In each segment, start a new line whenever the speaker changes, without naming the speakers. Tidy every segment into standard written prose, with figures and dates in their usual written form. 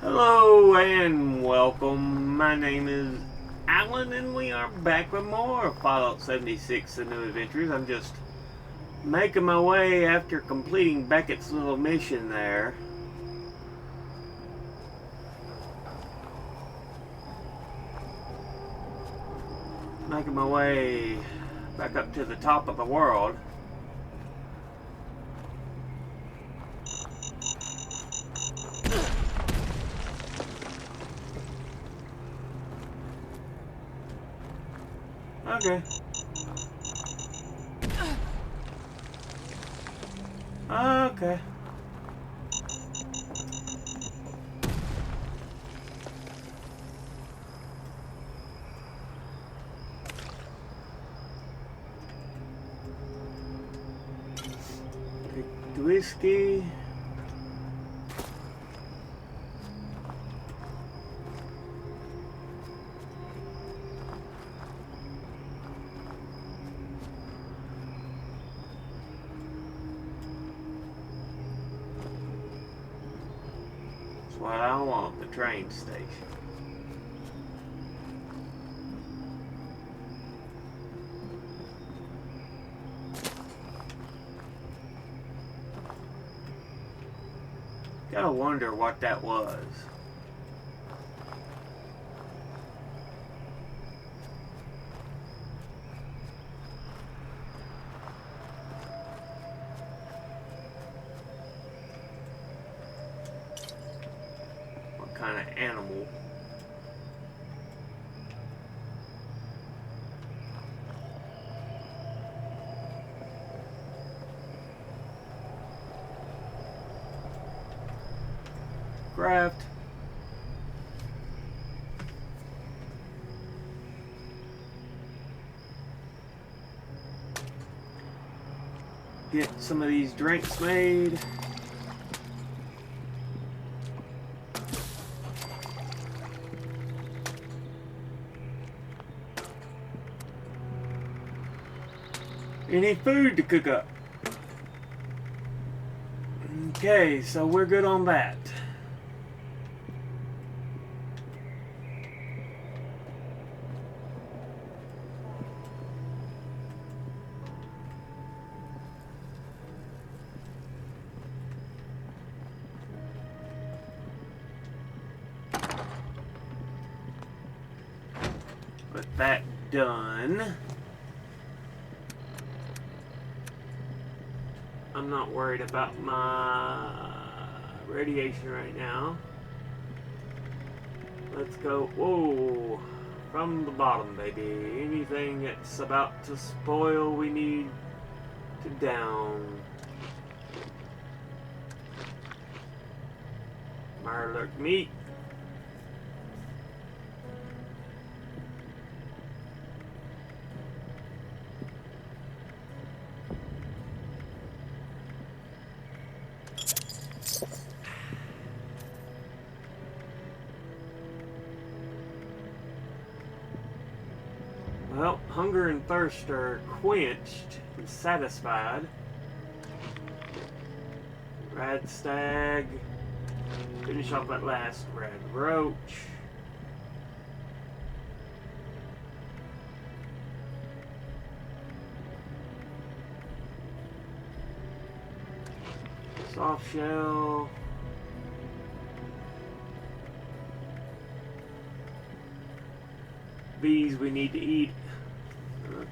Hello and welcome. My name is Alan and we are back with more Fallout 76 The New Adventures. I'm just making my way after completing Beckett's little mission there. Making my way back up to the top of the world. Okay. Okay. Picked whiskey. What I want, the train station. Gotta wonder what that was. Kind of animal. Craft. Get some of these drinks made. Any food to cook up. Okay, so we're good on that. With that done, I'm not worried about my radiation right now. Let's go, whoa, from the bottom, baby. Anything that's about to spoil, we need to down. Mirelurk meat. Well, hunger and thirst are quenched and satisfied. Rad stag. Finish off that last rad roach. Soft shell. Bees we need to eat. Okay.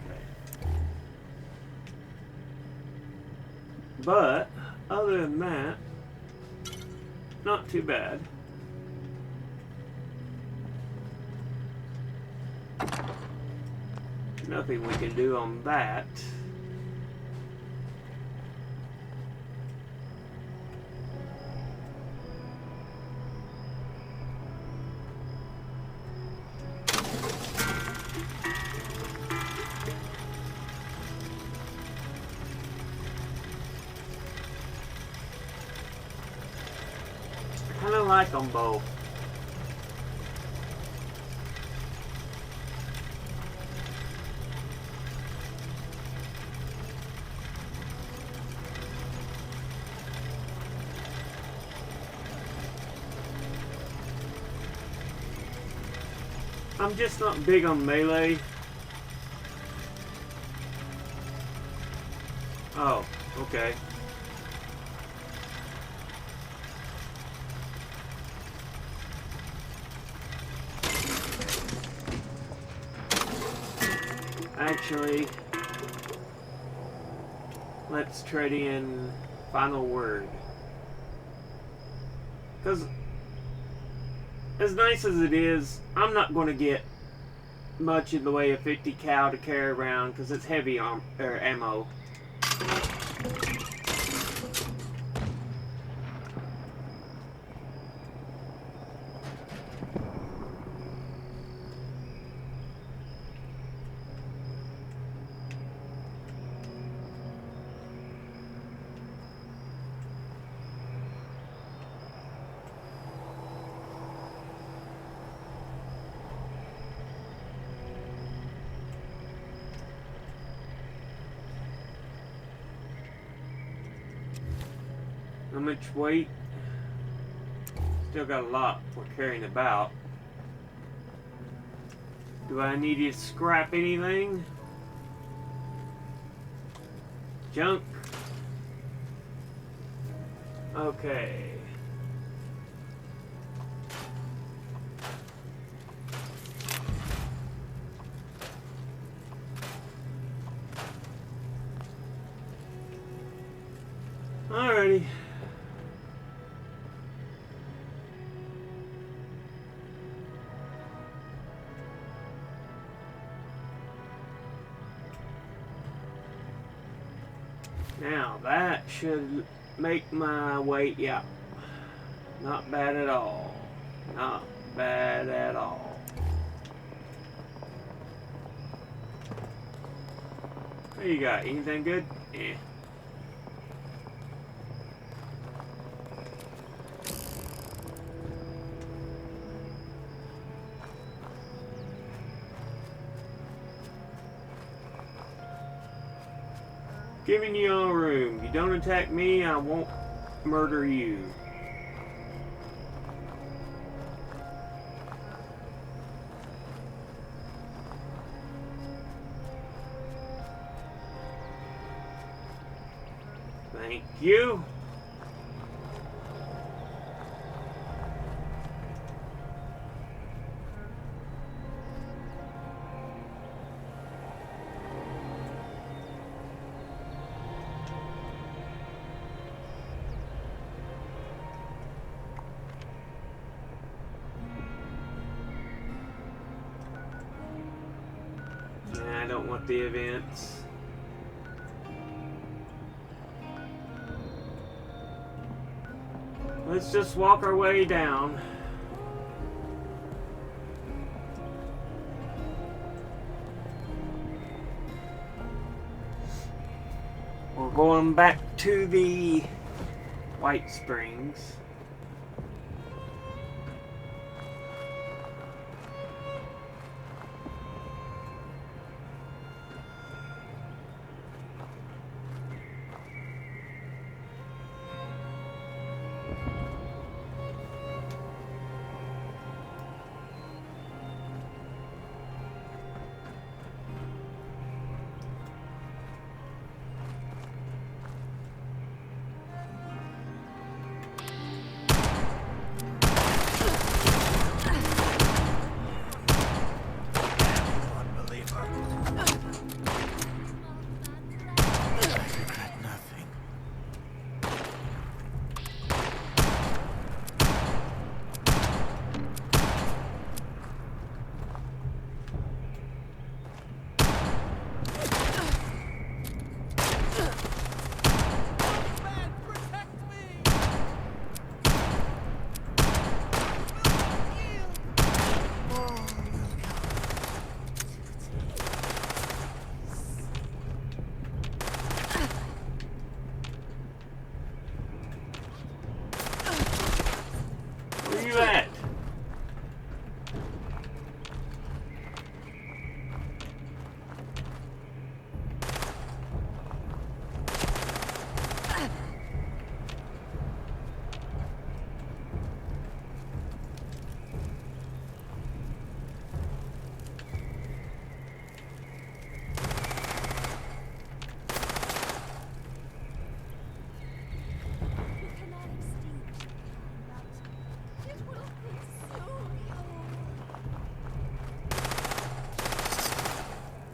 But, other than that, not too bad. Nothing we can do on that. I kind of like them both. I'm just not big on melee. Oh, okay. Actually, let's trade in final word. Because, as nice as it is, I'm not going to get much in the way of 50 cal to carry around because it's heavy ammo. How much weight? Still got a lot we're carrying about. Do I need to scrap anything? Junk? Okay. Alrighty. Now that should make my weight, yeah. Not bad at all. Not bad at all. What you got? Anything good? Eh. Giving you all room. You don't attack me, I won't murder you. Thank you. I don't want the events. Let's just walk our way down. We're going back to the Whitesprings.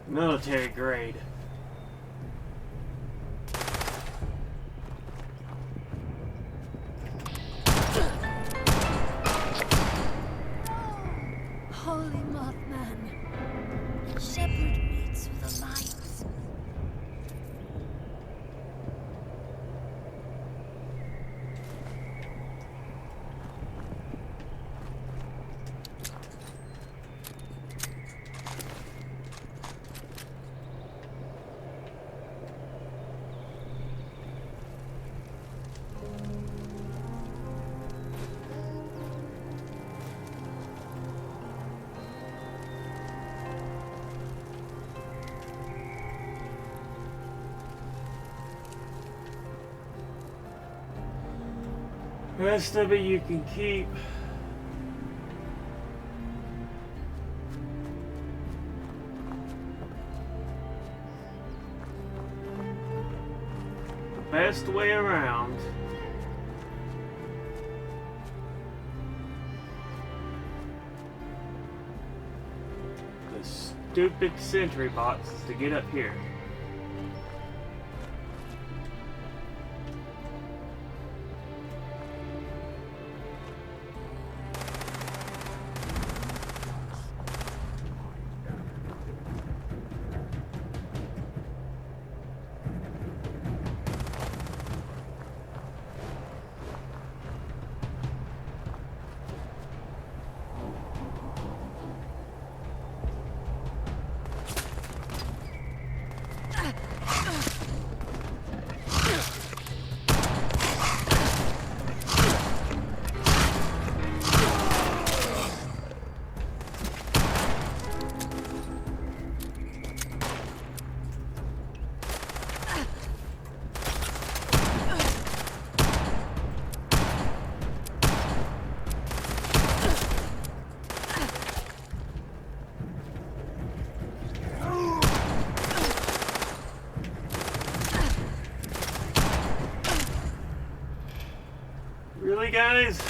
Military grade.
Holy Mothman. Shepherd meets with the light.
The rest of it you can keep. The best way around. The stupid sentry box is to get up here. Really, guys?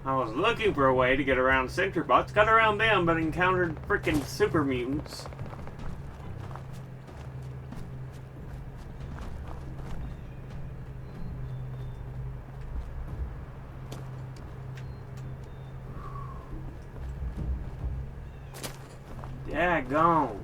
I was looking for a way to get around sentry bots, got around them, but encountered freaking super mutants. Daggone.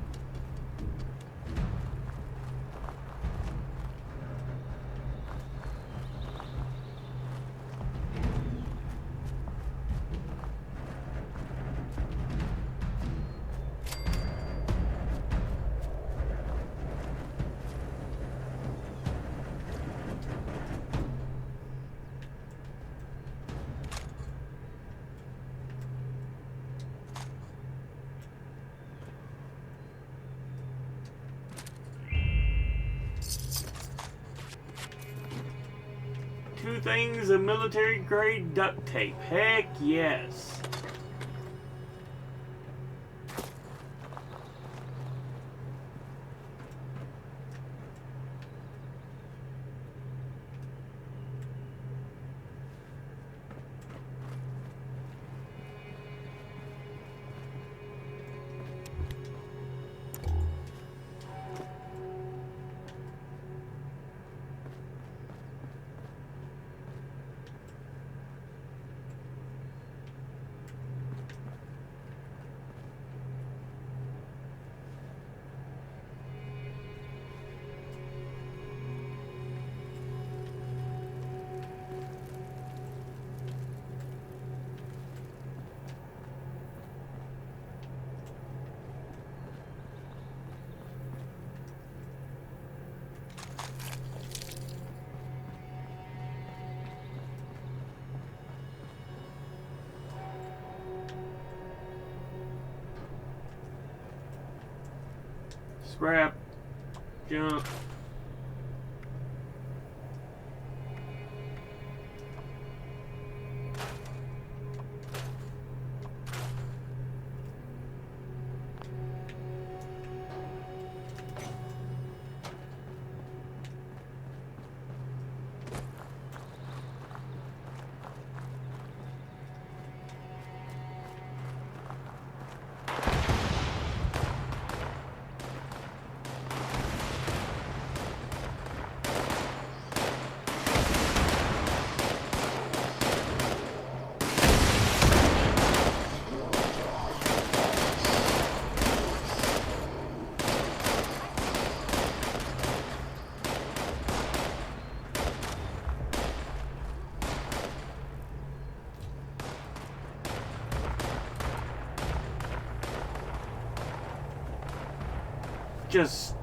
Two things of military grade duct tape. Heck yes. Scrap. Junk. Just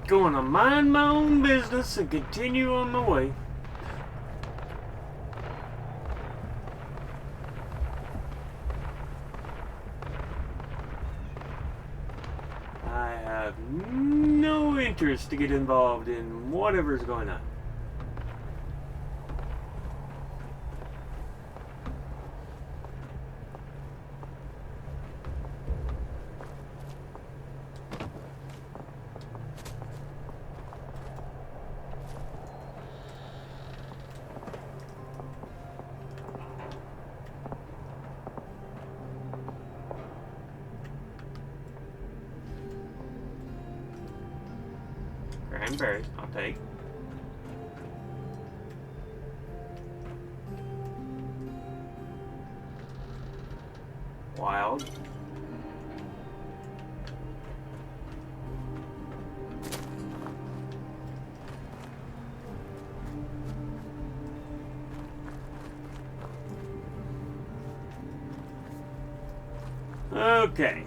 gonna mind my own business and continue on my way. I have no interest to get involved in whatever's going on. Cranberry, I'll take. Wild. Okay.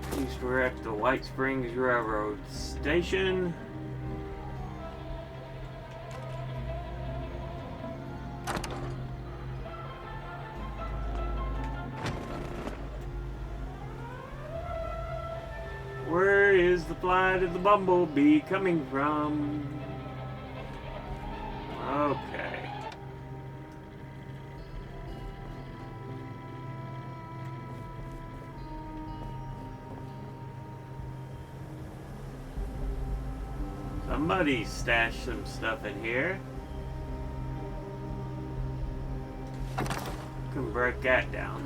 Please direct the Whitesprings Railroad Station. Where is the flight of the bumblebee coming from? Okay. Somebody stashed some stuff in here. Can break that down.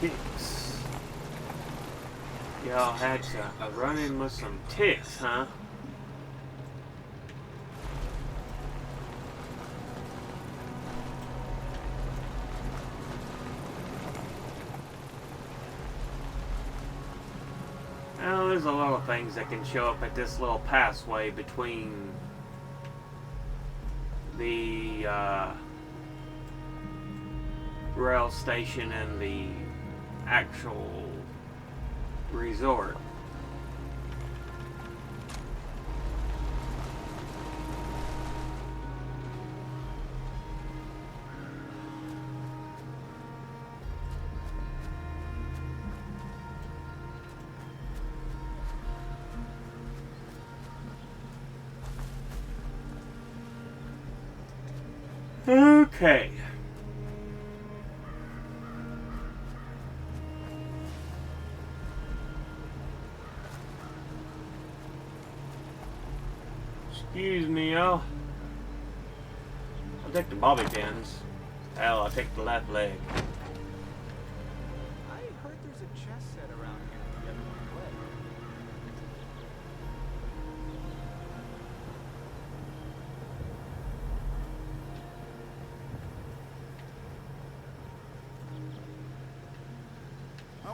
Ticks. Y'all had a run-in with some ticks, huh? Well, there's a lot of things that can show up at this little passway between the rail station and the actual resort. Okay. Excuse me, y'all. I'll take the bobby pins. Hell, I'll take the left leg.
I heard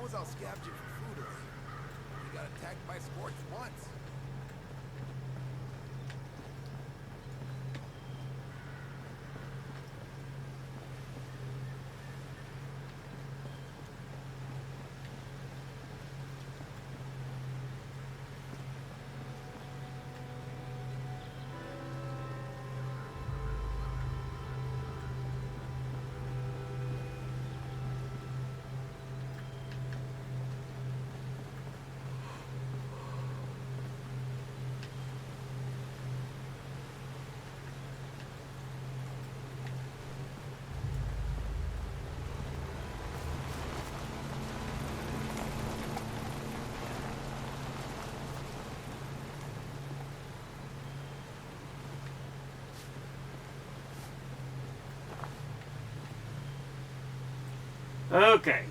I was out scavenging for food earlier. We got attacked by scorch once.
Okay.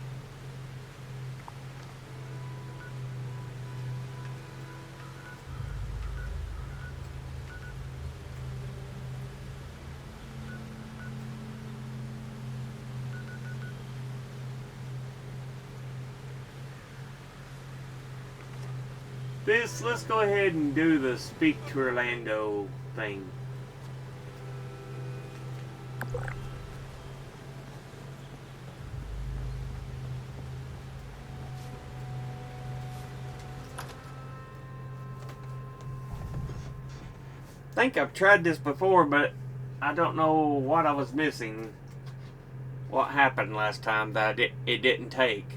Let's go ahead and do the speak to Orlando thing. I think I've tried this before, but I don't know what I was missing. What happened last time that it didn't take.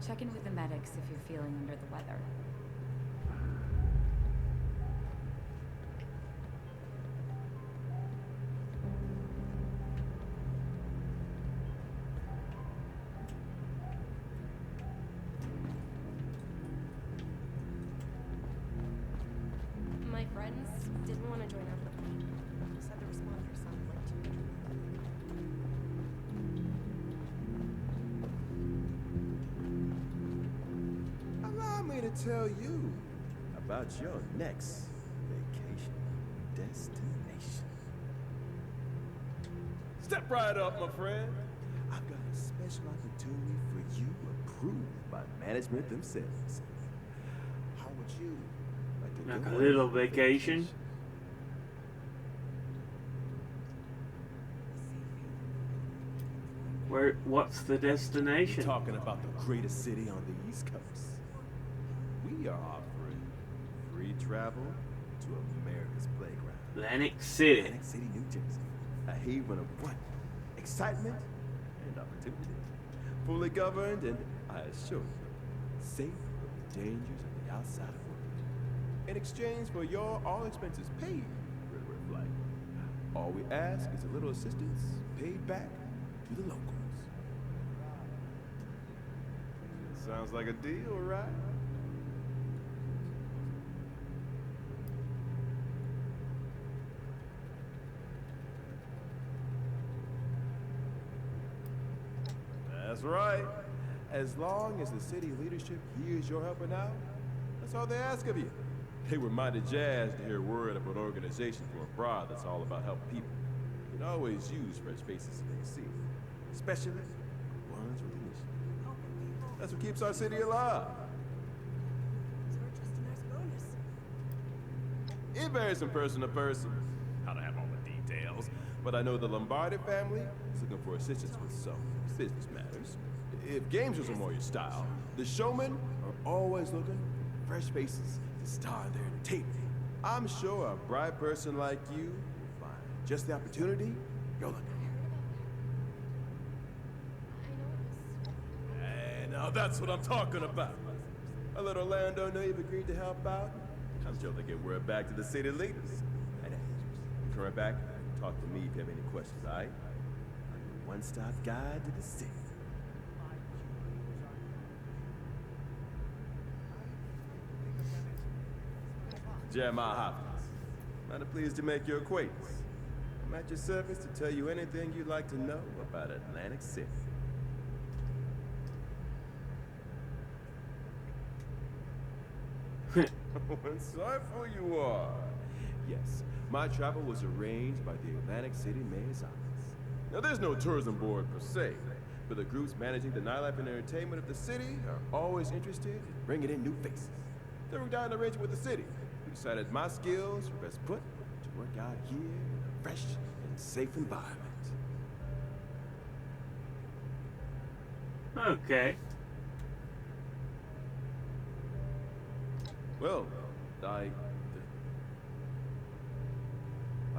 Check in with the medics if you're feeling under the weather.
My friends didn't want to join up with me. Said the responders sounded like too many.
Allow me to tell you about your next vacation destination. Step right up, my friend. I've got a special opportunity for you approved by management themselves. How would you like to
Like
go
a
on
little vacation? What's the destination?
Talking about the greatest city on the East Coast. We are offering free travel to America's playground.
Atlantic City.
Atlantic City, New Jersey. A haven of what? Excitement and opportunity. Fully governed and, I assure you, safe from the dangers of the outside world. In exchange for your all expenses paid river flight. All we ask is a little assistance paid back to the locals. Sounds like a deal, right? That's right. As long as the city leadership hears you're helping out, that's all they ask of you. They were mighty jazzed to hear word of an organization from abroad that's all about helping people. You can always use fresh faces in the city, especially ones with a mission. That's what keeps our city alive.
So we're just a nice bonus.
It varies from person to person. I don't have all the details, but I know the Lombardi family is looking for assistance with some business matters. If games are more your style, the showmen are always looking for fresh faces to star their entertainment. I'm sure a bright person like you will find just the opportunity you're looking for. And now that's what I'm talking about. A little Orlando know you've agreed to help out. I'm sure they get word back to the city leaders. And you come right back, talk to me if you have any questions, all right? I'm your one-stop guide to the city. Jeremiah Hopkins. Mighty pleased to make your acquaintance. I'm at your service to tell you anything you'd like to know about Atlantic City. Insightful you are. Yes, my travel was arranged by the Atlantic City Mayor's office. Now, there's no tourism board per se, but the groups managing the nightlife and entertainment of the city are always interested in bringing in new faces. They worked out an arrangement with the city, who decided my skills were best put to work out here in a fresh and safe environment.
Okay.
Well, I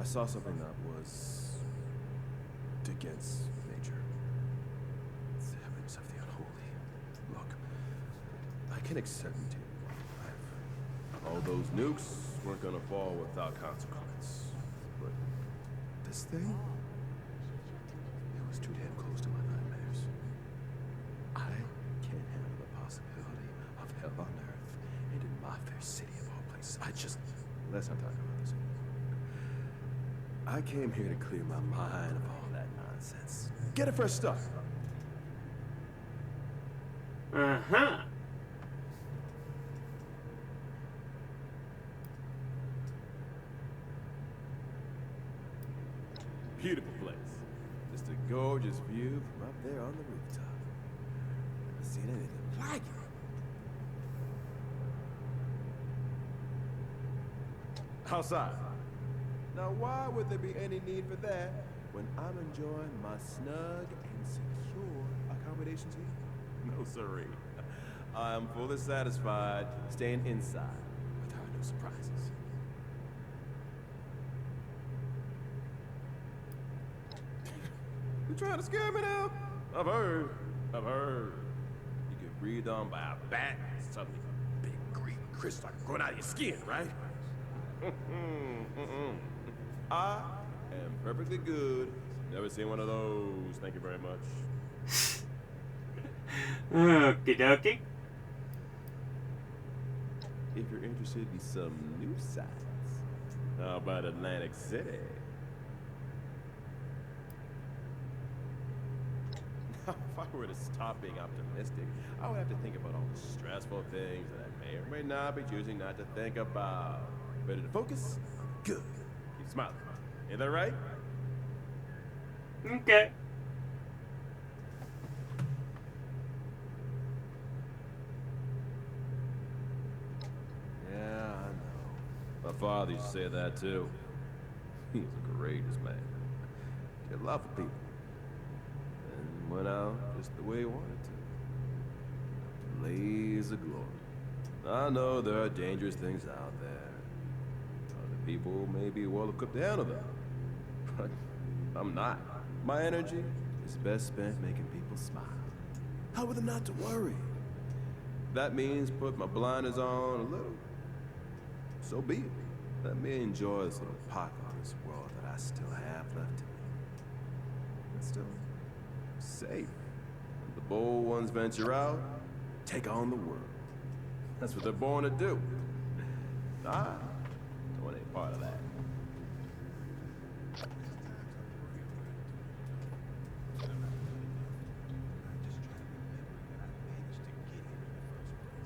saw something that was against nature. It's evidence of the unholy. Look, I can accept it. All those nukes weren't gonna fall without consequence. But this thing, it was too damn close to my nightmares. I can't handle the possibility of hell on earth and in my fair city of all places. Let's not talk about this. I came here to clear my mind of all that nonsense. Get a fresh start.
Uh-huh.
Beautiful place. Just a gorgeous view from up there on the rooftop. Never seen anything like it. Outside. Now, why would there be any need for that when I'm enjoying my snug and secure accommodations here? No, sirree. I'm fully satisfied staying inside with our new surprises. You trying to scare me now? I've heard. You get breathed on by a bat, suddenly big green crystal growing out of your skin, right? I am perfectly good. Never seen one of those. Thank you very much.
Okie dokie.
If you're interested in some new sights, how about Atlantic City? If I were to stop being optimistic, I would have to think about all the stressful things that I may or may not be choosing not to think about. Ready to focus? Good. Keep smiling. Ain't that right?
Okay.
Yeah, I know. My father used to say that too. He was a courageous man. He had love for people. And went out just the way he wanted to. Blaze of glory. I know there are dangerous things out there. Other people may be well equipped to handle them. But I'm not. My energy is best spent making people smile. Helping them not to worry. That means put my blinders on a little. So be it. Let me enjoy this little pocket of this world that I still have left in me. It's still safe. When the bold ones venture out, take on the world. That's what they're born to do. I don't want any part of that.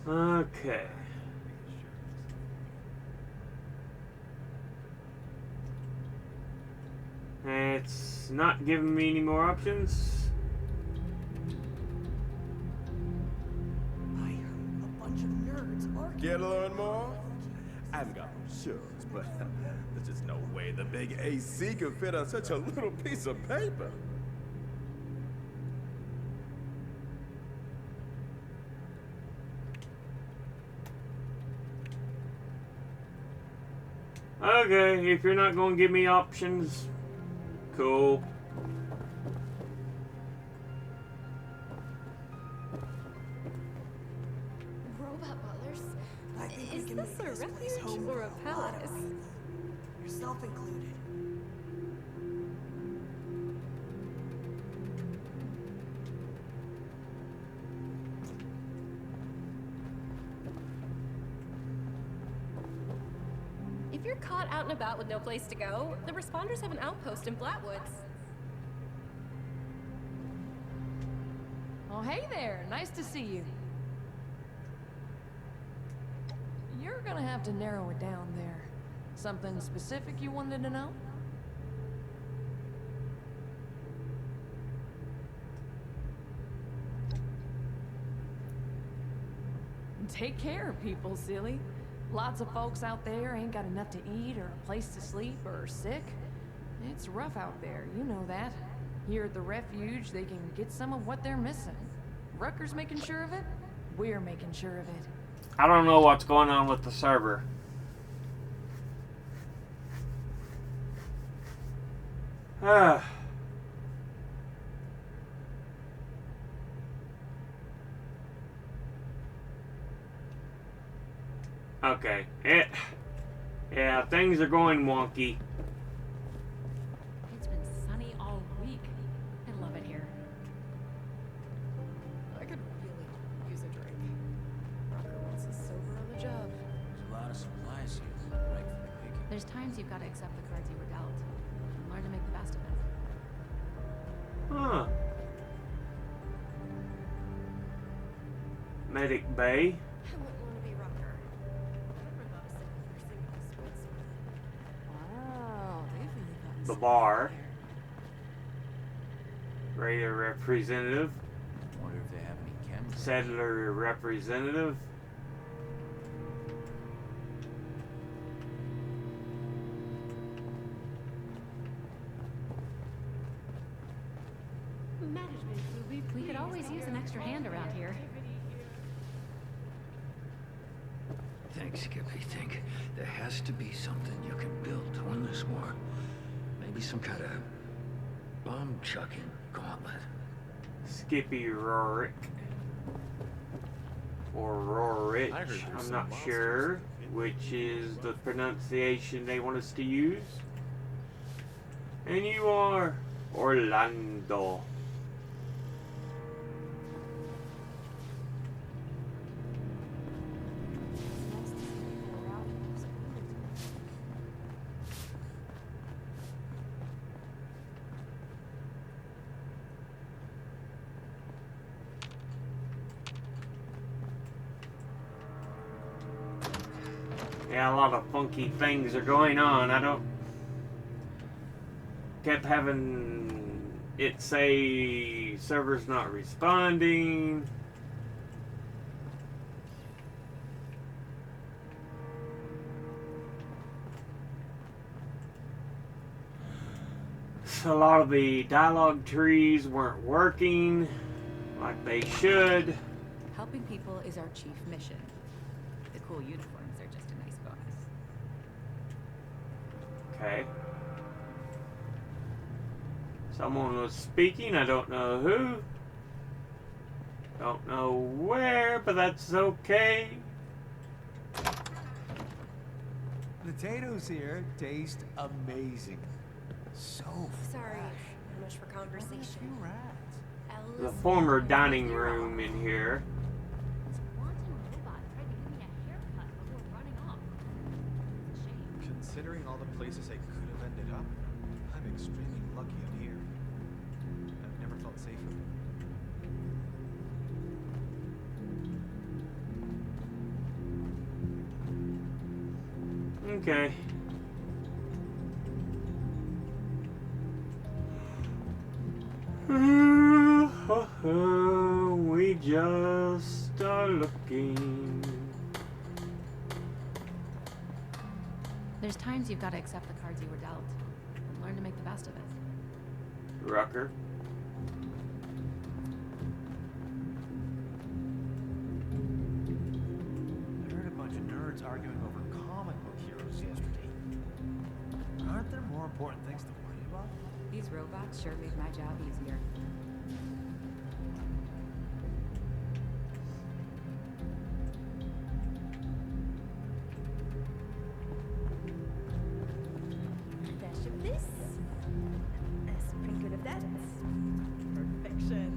Okay. It's not giving me any more options.
I heard a bunch of nerds arguing.
Care to learn more? I haven't got no shows, but there's just no way the big AC could fit on such a little piece of paper.
Okay, if you're not going to give me options, cool.
Robot butlers?
I think we
Is
can
this
make
a
this place
refuge
home
or a
for lot of
palace?
people, yourself included.
you're caught out and about with no place to go, the responders have an outpost in Flatwoods.
Oh, hey there. Nice to see you. You're gonna have to narrow it down there. Something specific you wanted to know? Take care of people, silly. Lots of folks out there ain't got enough to eat or a place to sleep or are sick. It's rough out there, you know that. Here at the refuge, they can get some of what they're missing. Rucker's making sure of it. We're making sure of it.
I don't know what's going on with the server. Okay. Yeah, things are going wonky.
It's been sunny all week. I love it here.
I could really use a drink. Rocker wants us sober on the job.
There's a lot of supplies here, right for the picking.
There's times you've got to accept the cards you were dealt and learn to make the best of it.
Huh. Medic Bay.
I wouldn't want to be Rocker. I never thought of singing this
Wow, they've really gotten
The
some
bar.
there.
Raider representative.
Wonder if they have any chemicals.
Settler representative.
Management will be
We could always use an extra hand around here.
Think, Skippy, think. There has to be something you can build to win this war. Maybe some kind of bomb-chucking gauntlet.
Skippy Rorick. Or Rorich.
I heard there's
I'm
some
not
monsters
sure
in
which is the pronunciation they want us to use. And you are Orlando. Yeah, a lot of funky things are going on. I don't... Kept having it say server's not responding. So a lot of the dialogue trees weren't working like they should.
Helping people is our chief mission. The cool uniforms are just a nice bonus.
Okay. Someone was speaking, I don't know who. Don't know where, but that's okay.
Potatoes here taste amazing. So
Sorry,
fresh.
not much for
Few
conversation.
rats.
The former dining room in here.
This wanton robot tried to give me a haircut before running off. It's a shame.
Considering all the places I could have ended up, I'm extremely lucky I'm here. I've never felt safer.
Okay. We just are looking.
There's times you've got to accept the cards you were dealt and learn to make the best of it.
Rucker.
I heard a bunch of nerds arguing over comic book heroes yesterday. Aren't there more important things to worry about?
These robots sure make my job easier.
Dash of this. A sprinkle of that. Perfection.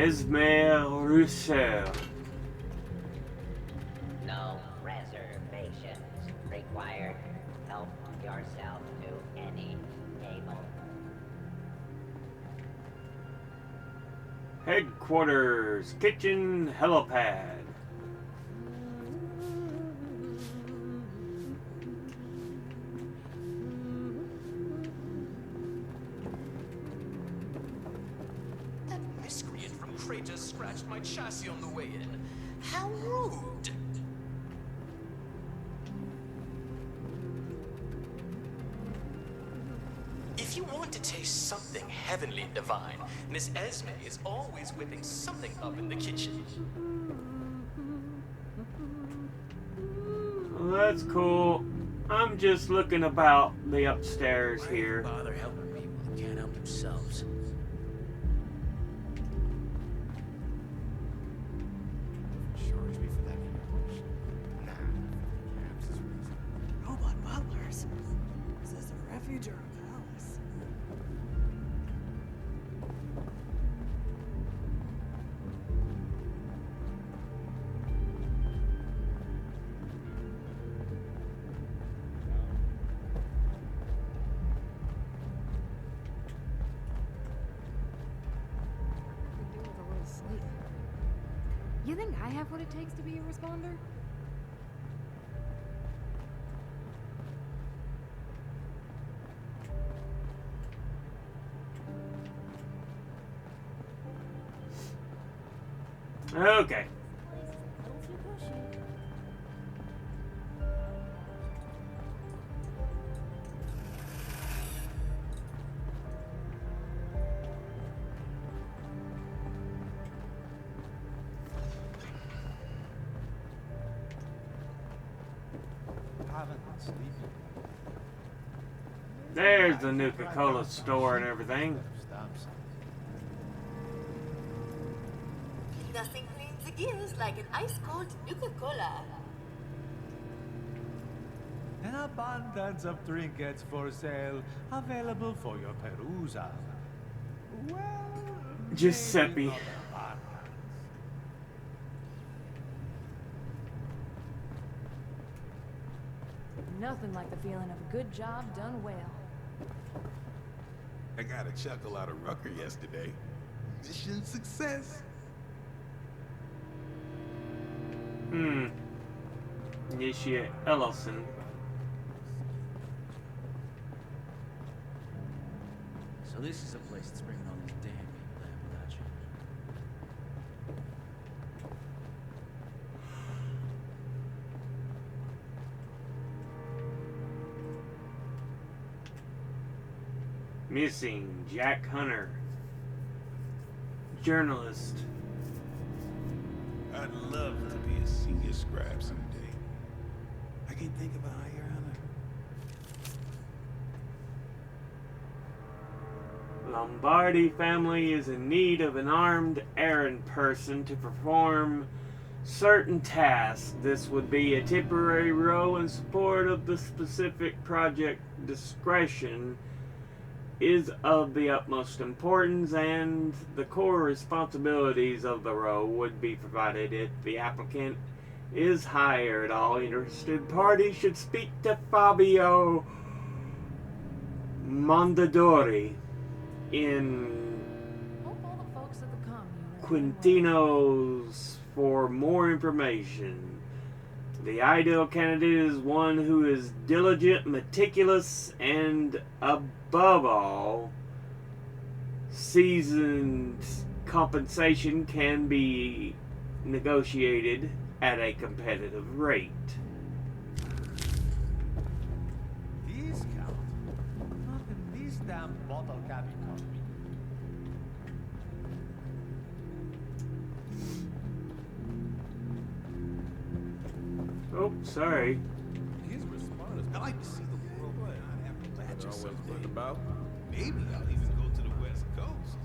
Esmer Rousseau.
No reservations required. Help yourself to any table.
Headquarters, kitchen, helipad.
That miscreant from Kratos scratched my chassis on the way in. How rude! If you want to taste something heavenly and divine, Miss Esme is always whipping something up in the kitchen.
Well, that's cool. I'm just looking about the upstairs
Why
here.
bother helping people that can't help themselves?
Charge me for that Nah. Perhaps it's reason.
Robot butlers. Is this a refuge or a palace?
Could do with a little sleep. You think I have what it takes to be a responder?
Okay.
Haven't been sleeping.
There's the Nuka-Cola store and everything.
Stop something.
Nothing cleans the gears like an ice-cold Nuka-Cola.
An abundance of trinkets for sale, available for your perusal. Well,
Giuseppe.
maybe not abundance.
Nothing like the feeling of a good job done well.
I got a chuckle out of Rucker yesterday. Mission success.
Initiate Ellison.
So this is a place that's bringing all these damn people to Appalachia.
Missing Jack Hunter. Journalist.
I'd love to be a senior scribe someday. I can think of a higher honor.
Lombardi family is in need of an armed errand person to perform certain tasks. This would be a temporary role in support of the specific project. Discretion is of the utmost importance, and the core responsibilities of the role would be provided if the applicant is hired. All interested parties should speak to Fabio Mondadori in
Hope all the folks at the commune are doing well.
Quintino's for more information. The ideal candidate is one who is diligent, meticulous, and above all, seasoned. Compensation can be negotiated at a competitive rate.
Discount? Not in this damn bottle cap economy.
Oh, sorry.
His responders. I like to see the world run on Appalachia
Always
someday.
what about?
Maybe I'll even go to the West Coast.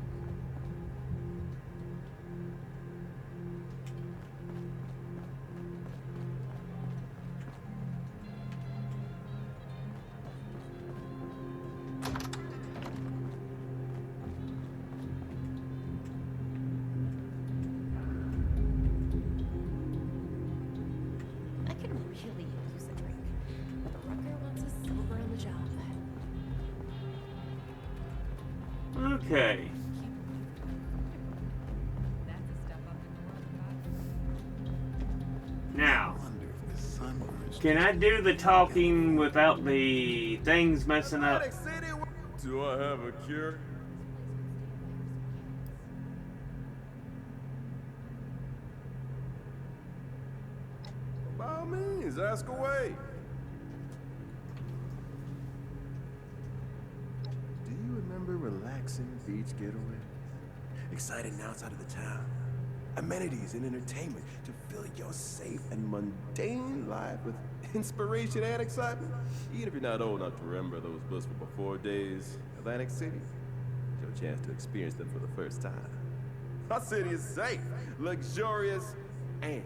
kill you use a drink. But Rucker wants us sober on the job.
Okay.
That's a step up in the world,
Now,
Wonder if the sun was
can I do the talking without the things messing up?
Atlantic City, do I have a cure? By all means, ask away. Do you remember relaxing beach getaways? Exciting outside of the town. Amenities and entertainment to fill your safe and mundane life with inspiration and excitement. Even if you're not old enough to remember those blissful before days, Atlantic City, it's your chance to experience them for the first time. Our city is safe, luxurious, and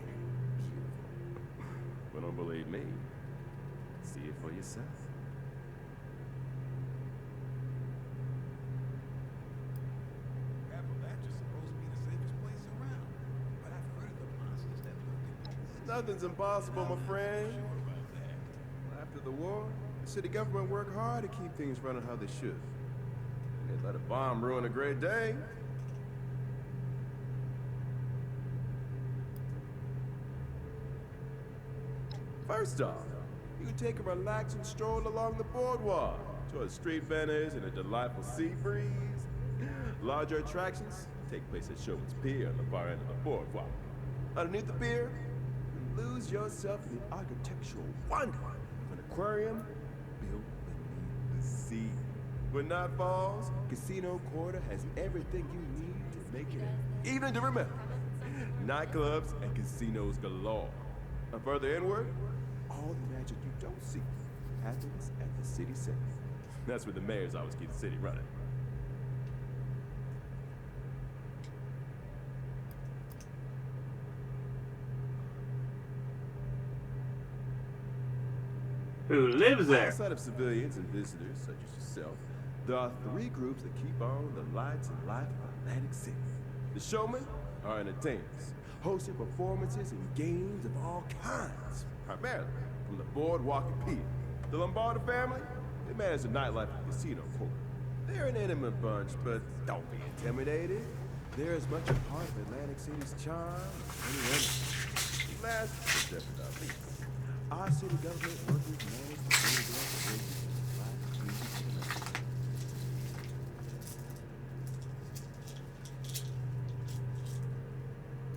but don't believe me. See it for yourself.
Appalachia's supposed to be the safest place around, but I've heard of the monsters that lurk in the woods.
Nothing's impossible, my friend.
Sure about that.
After the war, the city government worked hard to keep things running how they should. And they let a bomb ruin a great day. First off, you can take a relaxing stroll along the boardwalk, enjoy the street vendors and a delightful sea breeze. Larger attractions take place at Showman's Pier on the far end of the boardwalk. Underneath the pier, you lose yourself in the architectural wonder of an aquarium built beneath the sea. When night falls, Casino Quarter has everything you need to make it an evening to remember. Nightclubs and casinos galore. And further inward, all the magic you don't see happens at the city center. That's where the mayors always keep the city running.
Who lives there?
Outside of civilians and visitors such as yourself, there are three groups that keep on the lights and life of Atlantic City. The showmen are entertainers, hosting performances and games of all kinds, primarily from the boardwalk and pier. The Lombardo family, they manage the nightlife at the Casino Quarter. They're an intimate bunch, but don't be intimidated. They're as much a part of Atlantic City's charm as anyone else. Last but definitely not least, our city government workers manage the day-to-day operations of live music and entertainment.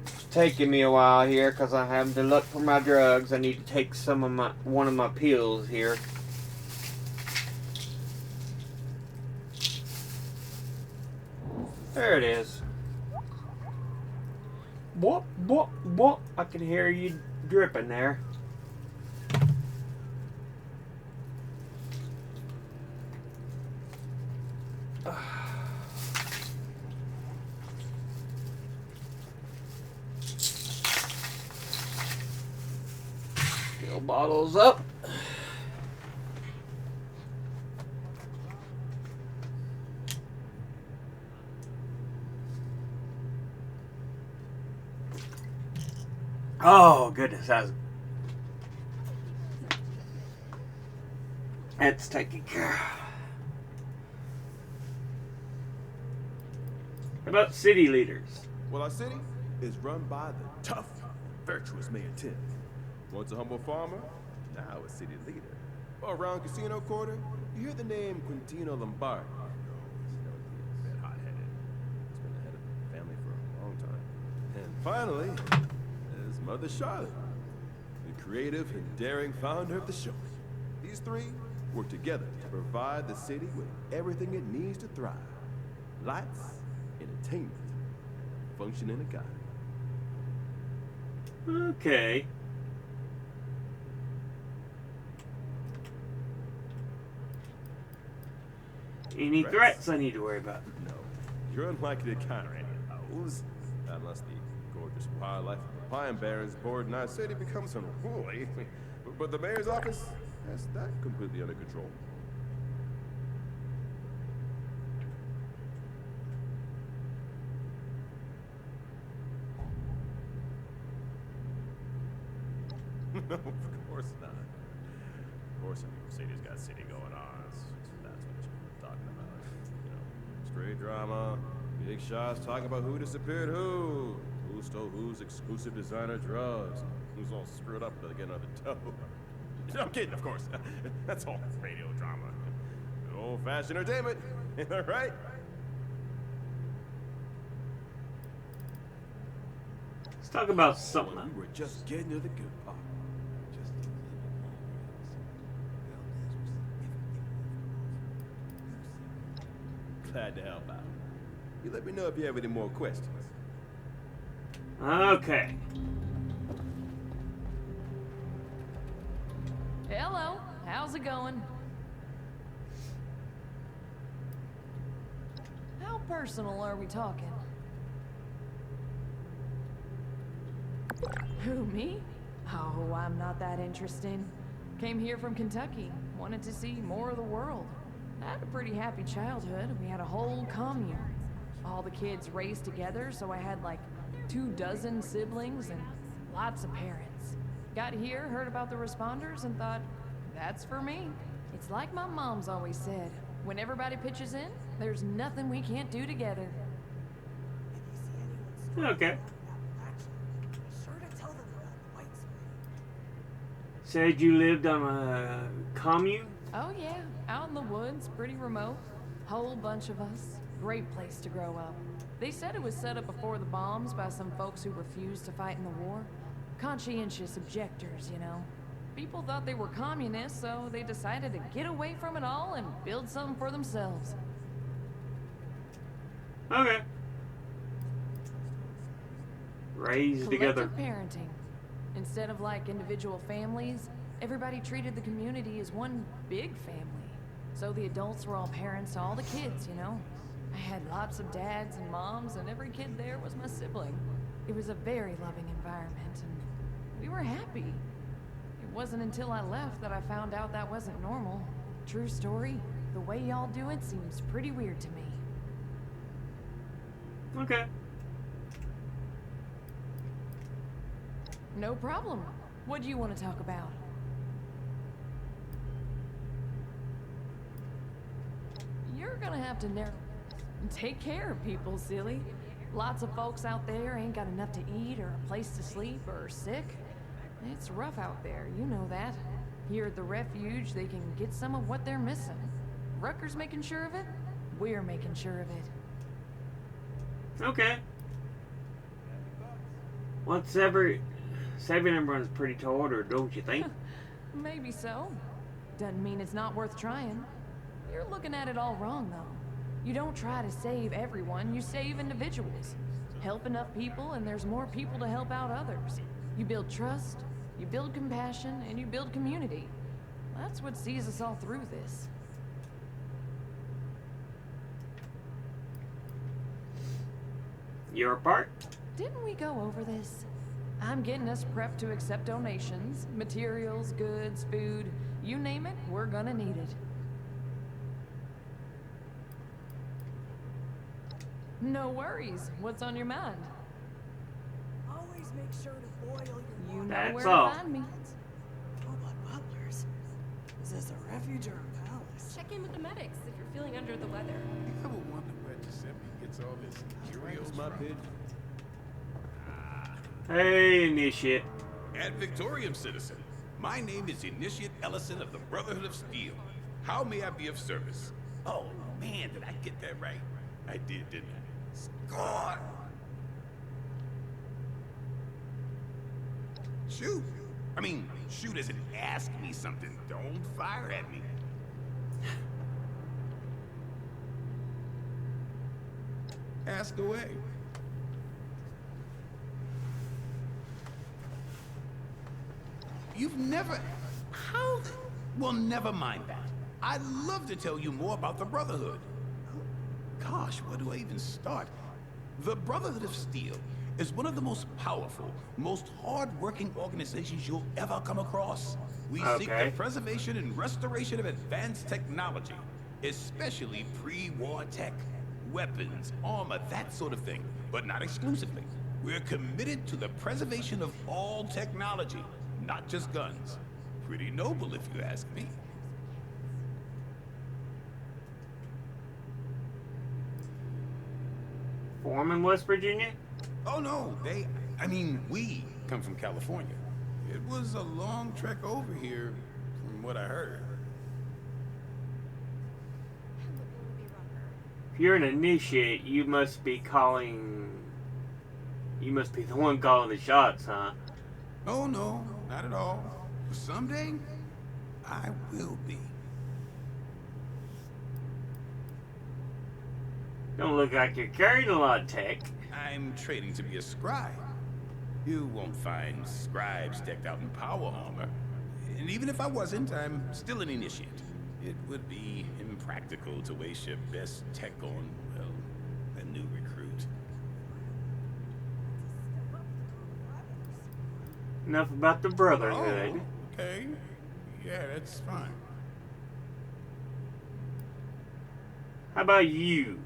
It's taking me a while here because I'm having to look for my drugs. I need to take one of my pills here. There it is. Whoop, whoop, whoop. I can hear you dripping there. Fill bottles up. Oh goodness, that's taken care of. How about city leaders?
Well, our city is run by the tough, virtuous Mayor Tim. Once a humble farmer, now a city leader. Around Casino Quarter, you hear the name Quintino Lombardi. He's a bit hot-headed. He's been the head of the family for a long time. And finally, there's Mother Charlotte, the creative and daring founder of the show. These three work together to provide the city with everything it needs to thrive. Lights, entertainment, functioning economy.
Okay. Any threats I need to worry about?
No. You're unlikely to encounter any of those. Unless the gorgeous wildlife of the Pine Barrens board in our city becomes unruly. But the mayor's office has that completely under control. No, of course not. Of course, New York City's got city going on. That's what you're talking about. You know, straight drama, big shots talking about who disappeared who stole whose exclusive designer drugs, who's all screwed up to get another dough. I'm kidding, of course. That's all radio drama. Old-fashioned entertainment, ain't that right?
Let's talk about something.
We were just getting to the good part. Glad to help out. You let me know if you have any more questions.
Okay.
Hello, how's it going? How personal are we talking? Who, me? Oh, I'm not that interesting. Came here from Kentucky, wanted to see more of the world. I had a pretty happy childhood. We had a whole commune. All the kids raised together, so I had like 24 siblings and lots of parents. Got here, heard about the responders, and thought, that's for me. It's like my mom's always said, when everybody pitches in, there's nothing we can't do together.
Okay. Said you lived on a commune?
Oh yeah, out in the woods, pretty remote. Whole bunch of us. Great place to grow up. They said it was set up before the bombs by some folks who refused to fight in the war. Conscientious objectors, you know. People thought they were communists, so they decided to get away from it all and build something for themselves.
Okay. Raised together.
Collective parenting. Instead of like individual families, everybody treated the community as one big family. So the adults were all parents to all the kids, you know. I had lots of dads and moms, and every kid there was my sibling. It was a very loving environment, and we were happy. It wasn't until I left that I found out that wasn't normal. True story, the way y'all do it seems pretty weird to me.
Okay.
No problem. What do you want to talk about? You're gonna have to narrow... Take care of people, silly. Lots of folks out there ain't got enough to eat or a place to sleep or are sick. It's rough out there, you know that. Here at the refuge, they can get some of what they're missing. Rucker's making sure of it. We're making sure of it.
Okay. Saving everyone's pretty tall order, don't you think?
Maybe so. Doesn't mean it's not worth trying. You're looking at it all wrong, though. You don't try to save everyone, you save individuals. Help enough people, and there's more people to help out others. You build trust, you build compassion, and you build community. That's what sees us all through this.
Your part?
Didn't we go over this? I'm getting us prepped to accept donations, materials, goods, food, you name it, we're gonna need it. No worries. What's on your mind?
Always make sure to boil your
You know
That's
where
all.
to find me.
Robot butlers. Is this a refuge or a palace?
Check in with the medics if you're feeling under the weather.
You ever wonder where Giuseppe gets all this Cheerios
My
from?
pigeon.
Hey, Initiate.
Ad Victorium, citizen. My name is Initiate Ellison of the Brotherhood of Steel. How may I be of service? Oh, man, did I get that right? I did, didn't I? Score! Shoot. I mean, shoot as in ask me something. Don't fire at me. Ask away. You've never... How... Well, never mind that. I'd love to tell you more about the Brotherhood. Gosh, where do I even start? The Brotherhood of Steel is one of the most powerful, most hard-working organizations you'll ever come across. We seek the preservation and restoration of advanced technology, especially pre-war tech. Weapons, armor, that sort of thing, but not exclusively. We're committed to the preservation of all technology, not just guns. Pretty noble, if you ask me.
Foreman, West Virginia?
Oh no, we come from California. It was a long trek over here, from what I heard.
If you're an initiate, you must be the one calling the shots, huh?
Oh no, not at all. But someday, I will be.
Don't look like you're carrying a lot of tech.
I'm training to be a scribe. You won't find scribes decked out in power armor. And even if I wasn't, I'm still an initiate. It would be impractical to waste your best tech on, well, a new recruit.
Enough about the Brotherhood.
Oh, okay. Yeah, that's fine.
How about you?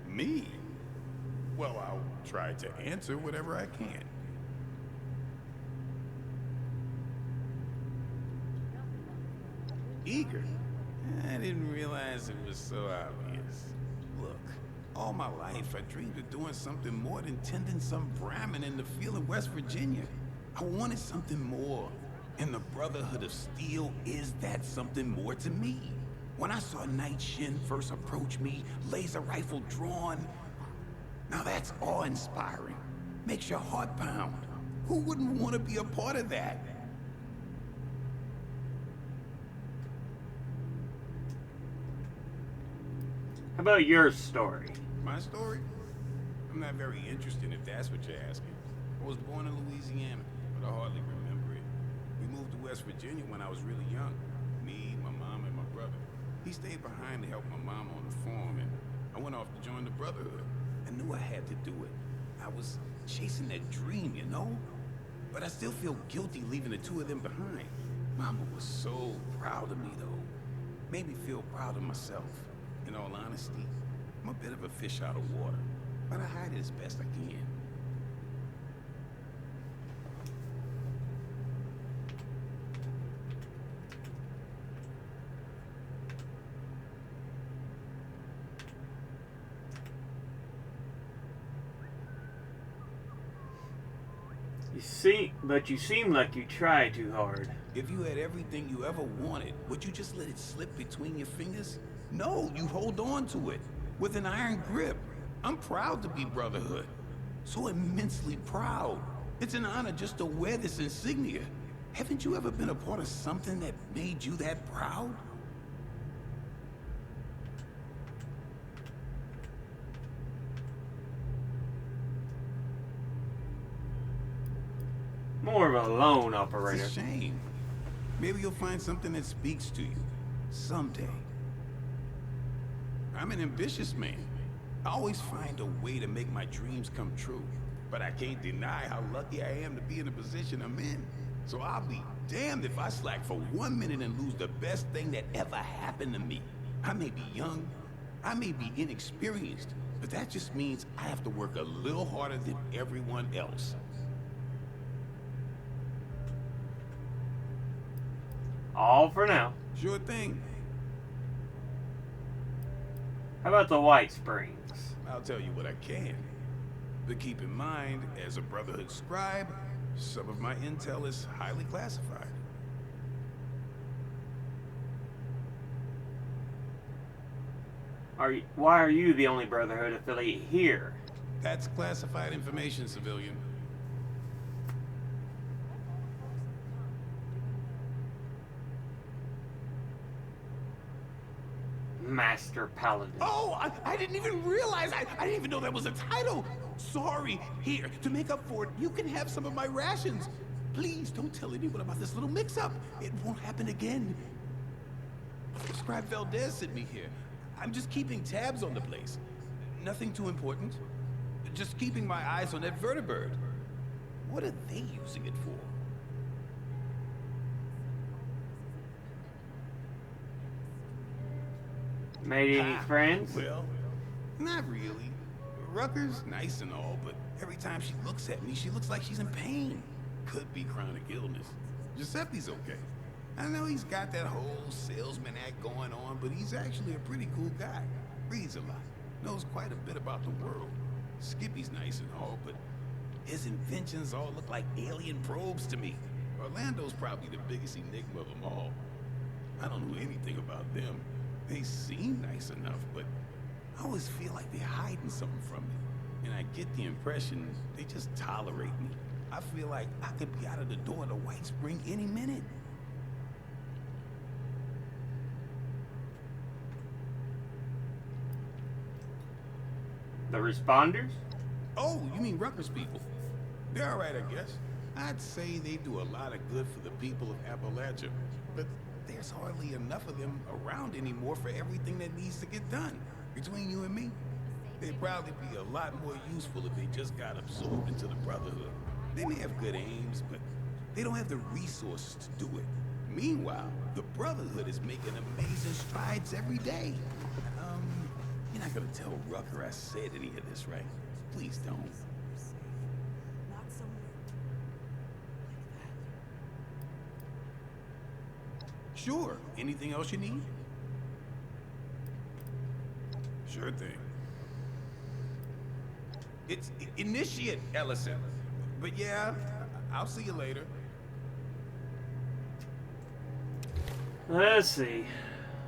Me? Well, I'll try to answer whatever I can. Eager? I didn't realize it was so obvious. Look, all my life I dreamed of doing something more than tending some Brahmin in the field in West Virginia. I wanted something more. And the Brotherhood of Steel is that something more to me. When I saw Night Shin first approach me, laser rifle drawn, now that's awe-inspiring. Makes your heart pound. Who wouldn't want to be a part of that?
How about your story?
My story? I'm not very interested if that's what you're asking. I was born in Louisiana, but I hardly remember it. We moved to West Virginia when I was really young. Me, my mom, and my brother. He stayed behind to help my mom on the farm, and I went off to join the Brotherhood. I knew I had to do it. I was chasing that dream, you know? But I still feel guilty leaving the two of them behind. Mama was so proud of me, though. Made me feel proud of myself. In all honesty, I'm a bit of a fish out of water, but I hide it as best I can.
You seem like you try too hard.
If you had everything you ever wanted, would you just let it slip between your fingers? No, you hold on to it with an iron grip. I'm proud to be Brotherhood. So immensely proud. It's an honor just to wear this insignia. Haven't you ever been a part of something that made you that proud?
More of a lone operator.
It's a shame. Maybe you'll find something that speaks to you. Someday. I'm an ambitious man. I always find a way to make my dreams come true. But I can't deny how lucky I am to be in the position I'm in. So I'll be damned if I slack for 1 minute and lose the best thing that ever happened to me. I may be young, I may be inexperienced, but that just means I have to work a little harder than everyone else.
All for now.
Sure thing.
How about the Whitesprings?
I'll tell you what I can. But keep in mind, as a Brotherhood scribe, some of my intel is highly classified.
Why are you the only Brotherhood affiliate here?
That's classified information, civilian.
Master Paladin.
Oh, I didn't even realize. I didn't even know that was a title. Sorry. Here, to make up for it, you can have some of my rations. Please don't tell anyone about this little mix-up. It won't happen again. Scribe Valdez sent me here. I'm just keeping tabs on the place. Nothing too important. Just keeping my eyes on that vertibird. What are they using it for?
Made any friends?
Well, not really. Rucker's nice and all, but every time she looks at me, she looks like she's in pain. Could be chronic illness. Giuseppe's okay. I know he's got that whole salesman act going on, but he's actually a pretty cool guy. Reads a lot, knows quite a bit about the world. Skippy's nice and all, but his inventions all look like alien probes to me. Orlando's probably the biggest enigma of them all. I don't know anything about them. They seem nice enough, but I always feel like they're hiding something from me. And I get the impression they just tolerate me. I feel like I could be out of the door to Whitespring any minute.
The responders?
Oh, you mean Rutgers people? They're alright, I guess. I'd say they do a lot of good for the people of Appalachia, but there's hardly enough of them around anymore for everything that needs to get done. Between you and me, they'd probably be a lot more useful if they just got absorbed into the Brotherhood. They may have good aims, but they don't have the resources to do it. Meanwhile, the Brotherhood is making amazing strides every day. You're not gonna tell Rucker I said any of this, right? Please don't.
Not somewhere like that.
Sure. Anything else you need? Sure thing. It's Initiate Ellison. But yeah, I'll see you later.
Let's see.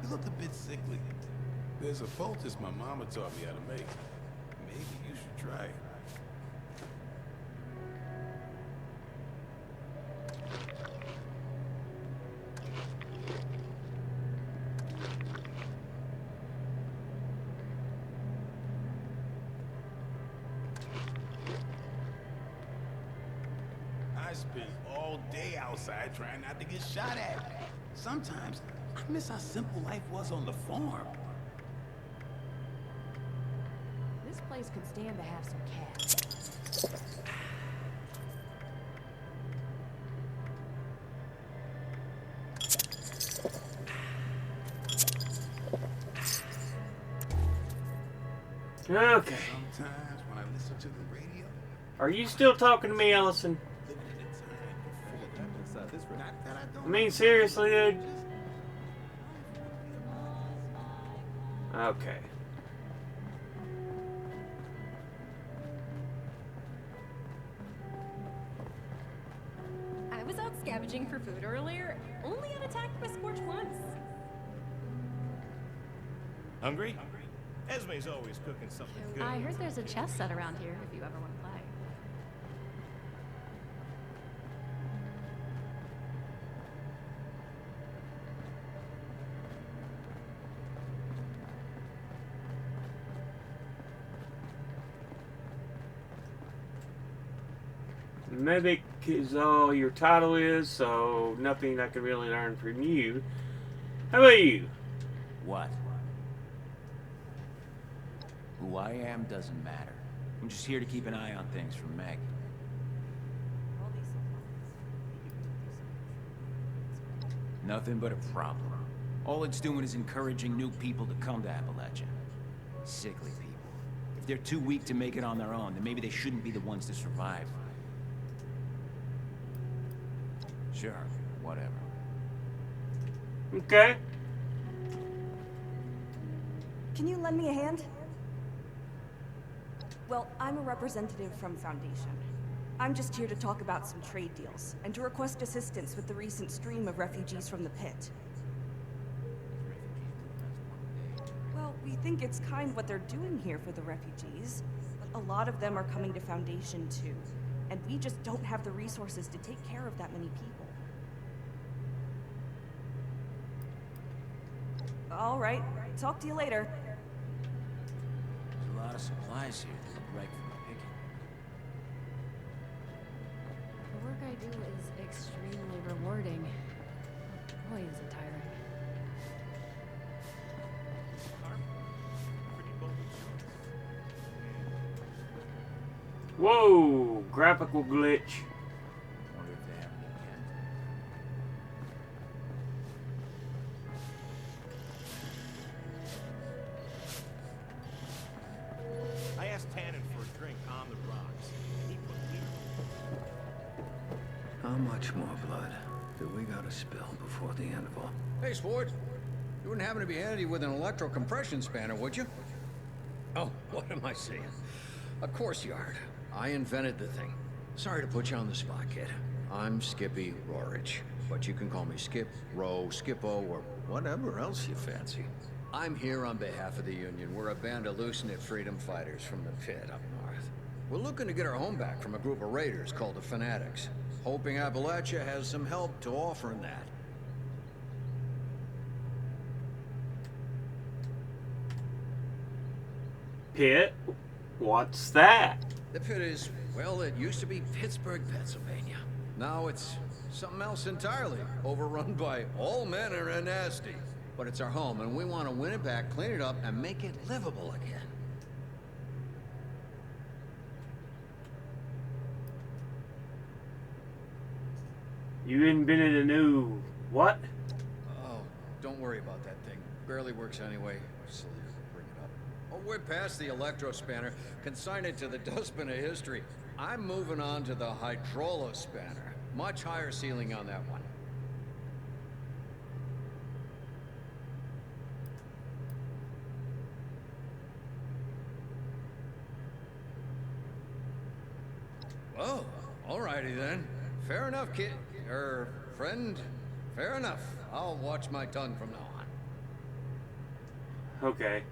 You look a bit sickly. There's a poultice my mama taught me how to make. Maybe you should try it. I spend all day outside trying not to get shot at. Sometimes I miss how simple life was on the farm.
This place could stand to have some cash.
Okay.
Sometimes when I listen to the radio,
Are you still talking to me, Ellison?
living in a time before not that I
I
don't.
mean, seriously, dude? Okay.
I was out scavenging for food earlier, only got attacked by Scorch once.
Hungry? Esme's always cooking something good.
I heard there's a chess set around here if you ever want to play.
Medic is all your title is, so nothing I can really learn from you. How about you?
What? Who I am doesn't matter. I'm just here to keep an eye on things for Meg. Nothing but a problem. All it's doing is encouraging new people to come to Appalachia. Sickly people. If they're too weak to make it on their own, then maybe they shouldn't be the ones to survive. Sure, whatever.
Okay.
Can you lend me a hand? Well, I'm a representative from Foundation. I'm just here to talk about some trade deals, and to request assistance with the recent stream of refugees from the pit. Well, we think it's kind what they're doing here for the refugees, but a lot of them are coming to Foundation too, and we just don't have the resources to take care of that many people. All right, talk to you later.
There's a lot of supplies here that look right for the picking.
The work I do is extremely rewarding. Boy, is it tiring.
Whoa, graphical glitch.
Wonder if they have any again.
I asked Tannen for a drink on the rocks. He put me.
How much more blood? that we gotta spill before the end of all.
Hey, sport. You wouldn't happen to be handy with an electro-compression spanner, would you? Oh, what am I saying? Of course you aren't. I invented the thing. Sorry to put you on the spot, kid. I'm Skippy Rorich, but you can call me Skip, Ro, Skippo, or whatever else you fancy. I'm here on behalf of the Union. We're a band of loose-knit freedom fighters from the pit up north. We're looking to get our home back from a group of raiders called the Fanatics. Hoping Appalachia has some help to offer in that.
Pit? What's that?
The pit is, well, it used to be Pittsburgh, Pennsylvania. Now it's something else entirely, overrun by all manner of nasty. But it's our home, and we want to win it back, clean it up, and make it livable again.
You invented a new... what?
Oh, don't worry about that thing. Barely works anyway. Silly to bring it up. Oh, we're past the electro spanner. Consign it to the dustbin of history. I'm moving on to the hydrolo spanner. Much higher ceiling on that one. Oh, alrighty then. Fair enough, kid. Friend. Fair enough. I'll watch my tongue from now on.
Okay.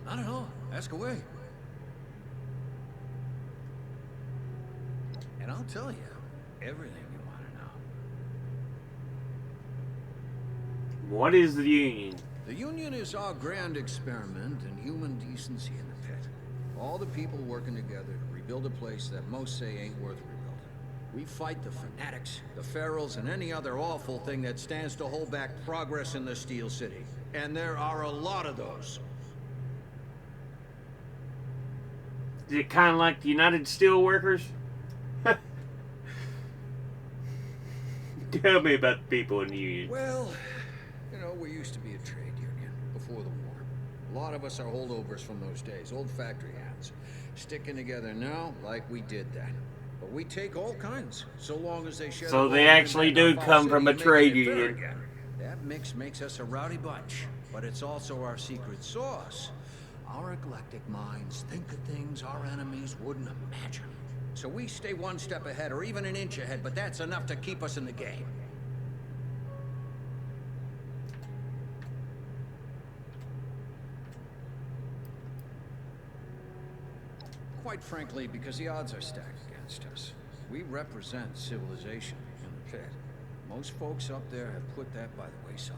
Not at all. Ask away. And I'll tell you everything you want to know.
What is the Union?
The Union is our grand experiment in human decency in the pit. All the people working together to rebuild a place that most say ain't worth rebuilding. We fight the Fanatics, the Ferals, and any other awful thing that stands to hold back progress in the Steel City. And there are a lot of those.
Is it kind of like the United Steelworkers? Tell me about the people in the Union.
Well, you know, we used to be a trade union before the war. A lot of us are holdovers from those days, old factory hands. Sticking together now like we did then. But we take all kinds, so long as they share.
So they actually do come from a trade union.
That mix makes us a rowdy bunch, but it's also our secret sauce. Our eclectic minds think of things our enemies wouldn't imagine. So we stay one step ahead, or even an inch ahead, but that's enough to keep us in the game. Quite frankly, because the odds are stacked against us. We represent civilization in the pit. Most folks up there have put that by the wayside,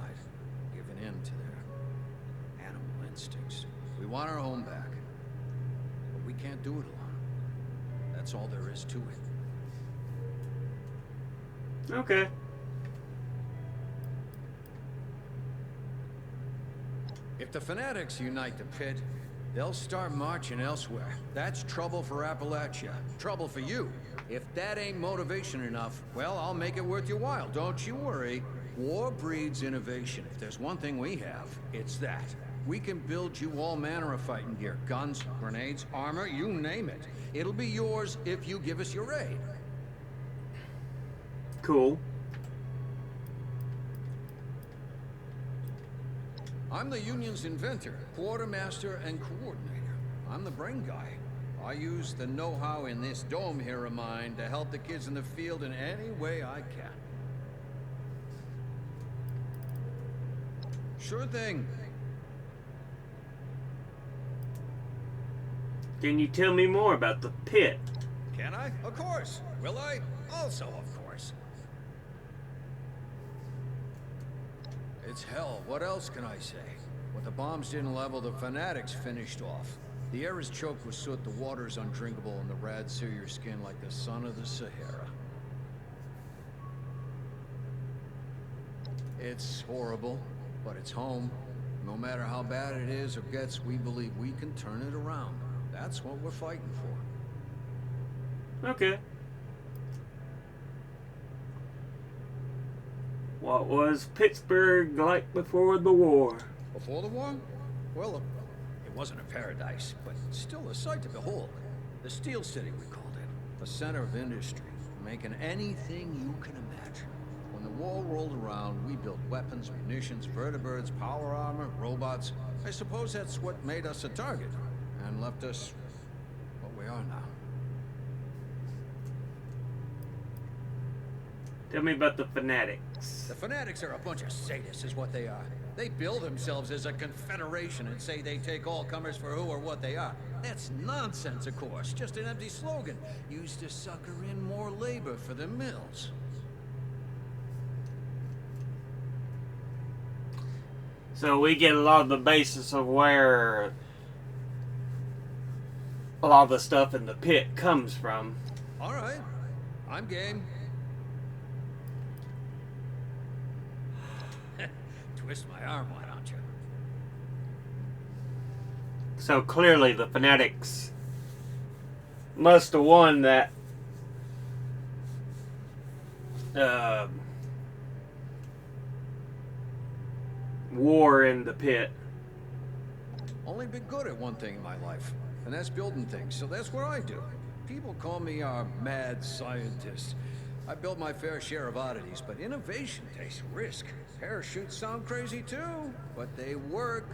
given in to their animal instincts. We want our home back, but we can't do it alone. That's all there is to it.
Okay.
If the Fanatics unite the pit, they'll start marching elsewhere. That's trouble for Appalachia. Trouble for you. If that ain't motivation enough, well, I'll make it worth your while. Don't you worry. War breeds innovation. If there's one thing we have, it's that. We can build you all manner of fighting gear. Guns, grenades, armor, you name it. It'll be yours if you give us your aid.
Cool.
I'm the Union's inventor, quartermaster, and coordinator. I'm the brain guy. I use the know-how in this dome here of mine to help the kids in the field in any way I can. Sure thing.
Can you tell me more about the pit?
Can I? Of course. Will I? Also, of course. It's hell. What else can I say? What the bombs didn't level, the Fanatics finished off. The air is choked with soot, the water is undrinkable, and the rads sear your skin like the sun of the Sahara. It's horrible, but it's home. No matter how bad it is or gets, we believe we can turn it around. That's what we're fighting for.
Okay. What was Pittsburgh like before the war?
Before the war? Well, it wasn't a paradise, but still a sight to behold. The Steel City, we called it. A center of industry, making anything you can imagine. When the war rolled around, we built weapons, munitions, vertibirds, power armor, robots. I suppose that's what made us a target, and left us what we are now.
Tell me about the fanatics.
The fanatics are a bunch of sadists, is what they are. They bill themselves as a confederation and say they take all comers for who or what they are. That's nonsense, of course. Just an empty slogan used to sucker in more labor for the mills.
So we get a lot of the basis of where a lot of the stuff in the pit comes from.
All right, I'm game. Twist my arm, why don't you?
So clearly the fanatics must have won that war in the pit.
Only been good at one thing in my life, and that's building things, so that's what I do. People call me a mad scientist. I built my fair share of oddities, but innovation takes risk. Parachutes sound crazy too, but they work.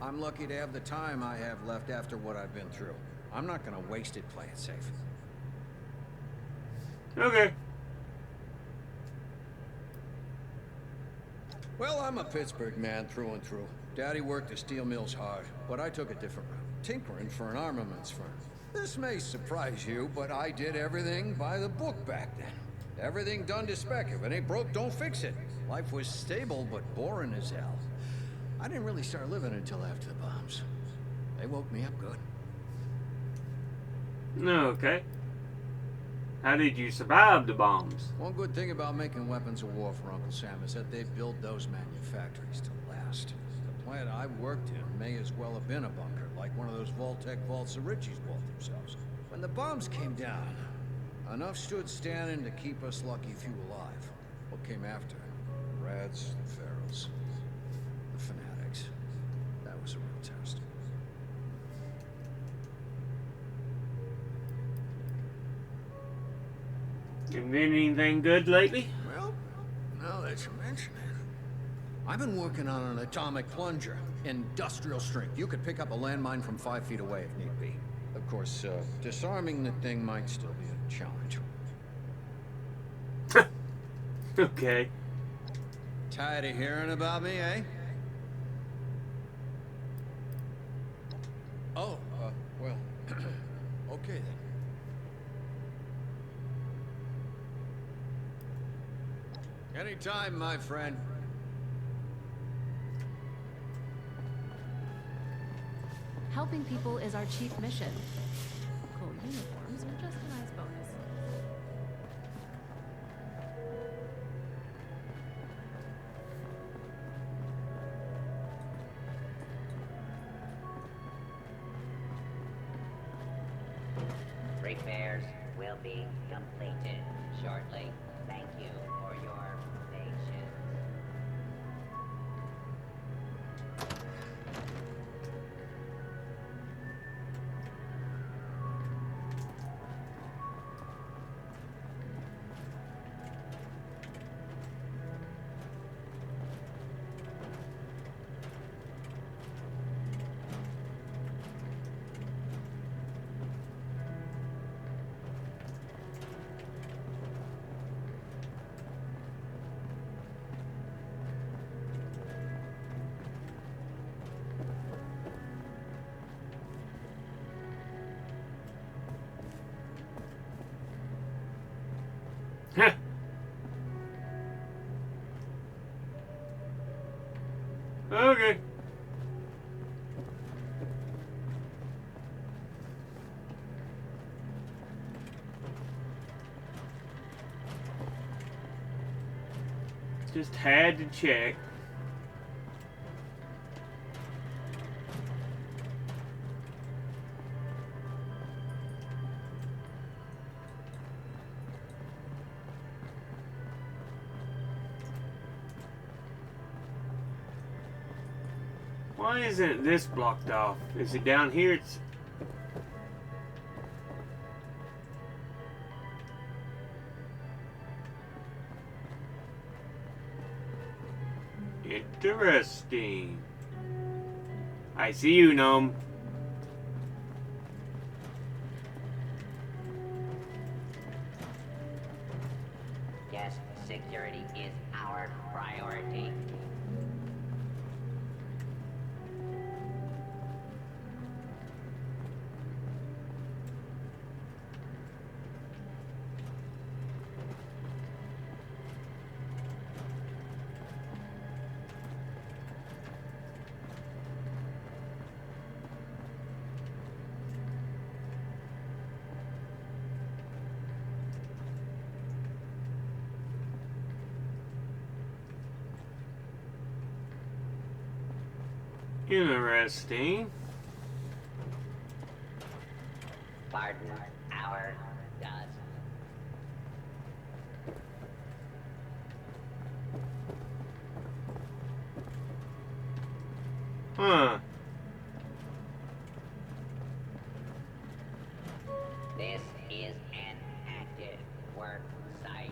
I'm lucky to have the time I have left after what I've been through. I'm not gonna waste it playing safe.
Okay.
Well, I'm a Pittsburgh man through and through. Daddy worked the steel mills hard, but I took a different route, tinkering for an armaments firm. This may surprise you, but I did everything by the book back then. Everything done to spec. If it ain't broke, don't fix it. Life was stable, but boring as hell. I didn't really start living until after the bombs. They woke me up good.
Okay. How did you survive the bombs?
One good thing about making weapons of war for Uncle Sam is that they build those manufactories to last. The plant I worked in may as well have been a bunker, like one of those Vault-Tec vaults the Richies built themselves. When the bombs came down, enough stood standing to keep us lucky few alive. What came after? The Reds, the Ferals, the Fanatics. That was a real test.
You been anything good lately?
Well, now that you mention it, I've been working on an atomic plunger. Industrial strength. You could pick up a landmine from 5 feet away if need be. Of course, disarming the thing might still be a challenge.
Okay.
Tired of hearing about me, eh? Oh, well, okay then. Anytime, my friend.
Helping people is our chief mission. Cool uniforms are just a nice bonus.
Repairs will be completed shortly. Thank you for your patience.
Huh. Okay. Just had to check. Why isn't this blocked off? Is it down here? It's... Interesting. I see you, Gnome.
Guest security is our priority.
Interesting.
Pardon our dust.
Huh.
This is an active work site.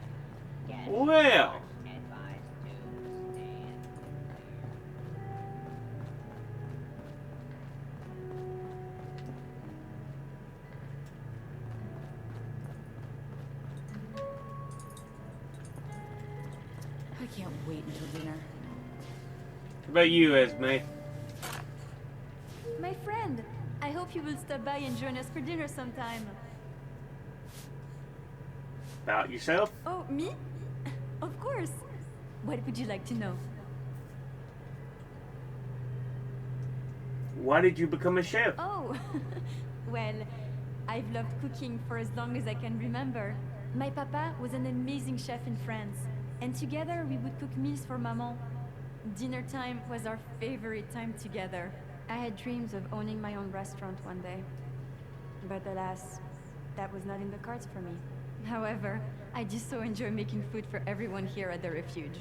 Guests
Well.
are advised to stand
I can't wait until dinner.
What about you, Esme?
My friend, I hope you will stop by and join us for dinner sometime.
About yourself?
Oh, me? Of course. What would you like to know?
Why did you become a chef?
Oh, well, I've loved cooking for as long as I can remember. My papa was an amazing chef in France, and together we would cook meals for maman. Dinner time was our favorite time together. I had dreams of owning my own restaurant one day. But alas, that was not in the cards for me. However, I do so enjoy making food for everyone here at the refuge.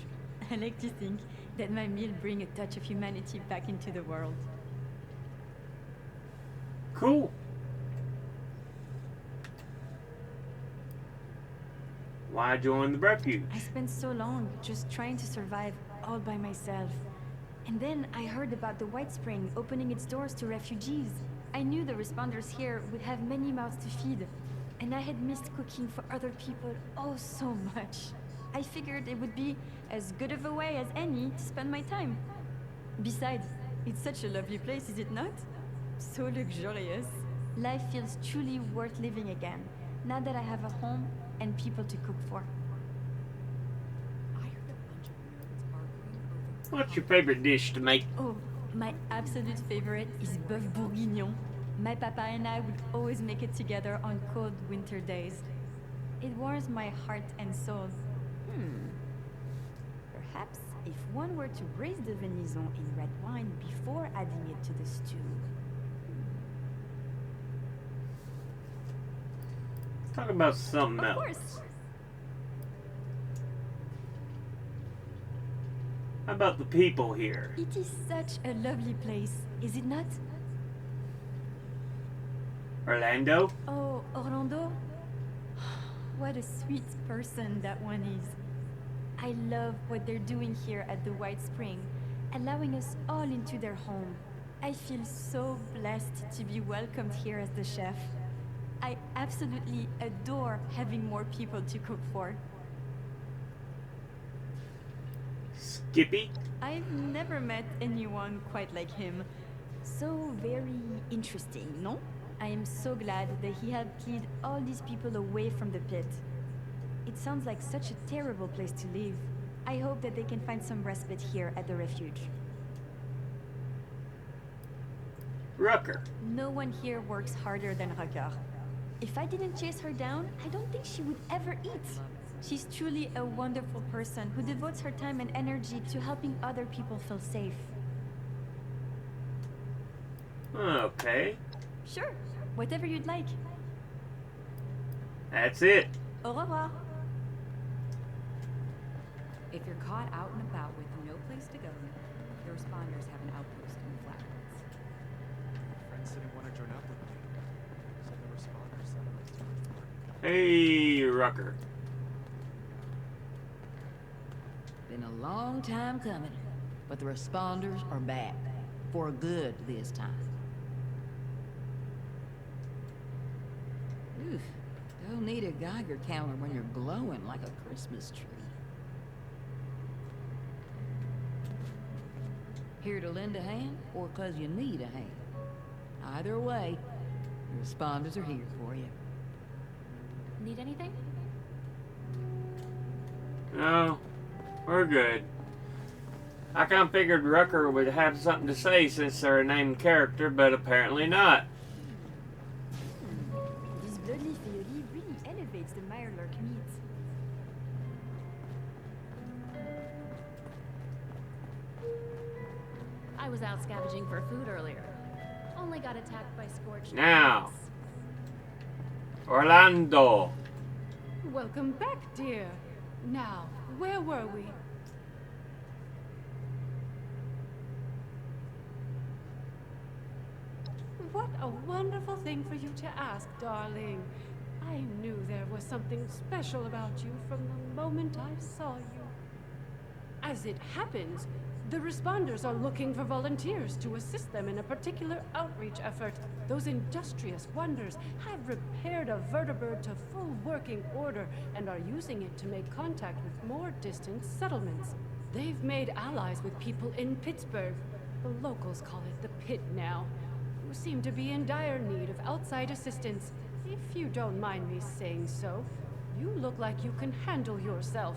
I like to think that my meal bring a touch of humanity back into the world.
Cool. Why join the refuge?
I spent so long just trying to survive all by myself. And then I heard about the Whitesprings opening its doors to refugees. I knew the responders here would have many mouths to feed, and I had missed cooking for other people oh so much. I figured it would be as good of a way as any to spend my time. Besides, it's such a lovely place, is it not? So luxurious. Life feels truly worth living again, now that I have a home and people to cook for.
What's your favorite dish to make?
Oh, my absolute favorite is bœuf bourguignon. My papa and I would always make it together on cold winter days. It warms my heart and soul. Perhaps if one were to braise the venison in red wine before adding it to the stew.
Let's talk about something else.
Of course.
How about the people here?
It is such a lovely place, is it not?
Orlando?
Oh, Orlando? What a sweet person that one is. I love what they're doing here at the Whitespring, allowing us all into their home. I feel so blessed to be welcomed here as the chef. I absolutely adore having more people to cook for.
Skippy?
I've never met anyone quite like him. So very interesting, no? I am so glad that he helped lead all these people away from the pit. It sounds like such a terrible place to live. I hope that they can find some respite here at the refuge.
Rucker.
No one here works harder than Rucker. If I didn't chase her down, I don't think she would ever eat. She's truly a wonderful person who devotes her time and energy to helping other people feel safe.
Okay.
Sure, whatever you'd like.
That's it.
Au revoir.
If you're caught out and about with no place to go, the responders have an outpost in the flatlands.
Friends didn't want to join up with me. Said the responders said it was too much work.
Hey, Rucker.
Been a long time coming. but the responders are back. For good this time. Oof, don't need a Geiger counter when you're glowing like a Christmas tree. Here to lend a hand, or 'cause you need a hand. Either way, the responders are here for you.
Need anything?
No, we're good. I kind of figured Rucker would have something to say since they're a named character, but apparently not.
This bloody theory really elevates the Mirelurk meat.
I was out scavenging for food earlier. Only got attacked by scorched
Now,
ants.
Orlando.
Welcome back, dear. Now, where were we? What a wonderful thing for you to ask, darling. I knew there was something special about you from the moment I saw you. As it happens, the responders are looking for volunteers to assist them in a particular outreach effort. Those industrious wonders have repaired a vertibird to full working order and are using it to make contact with more distant settlements. They've made allies with people in Pittsburgh. The locals call it the Pit now, who seem to be in dire need of outside assistance. If you don't mind me saying so, you look like you can handle yourself.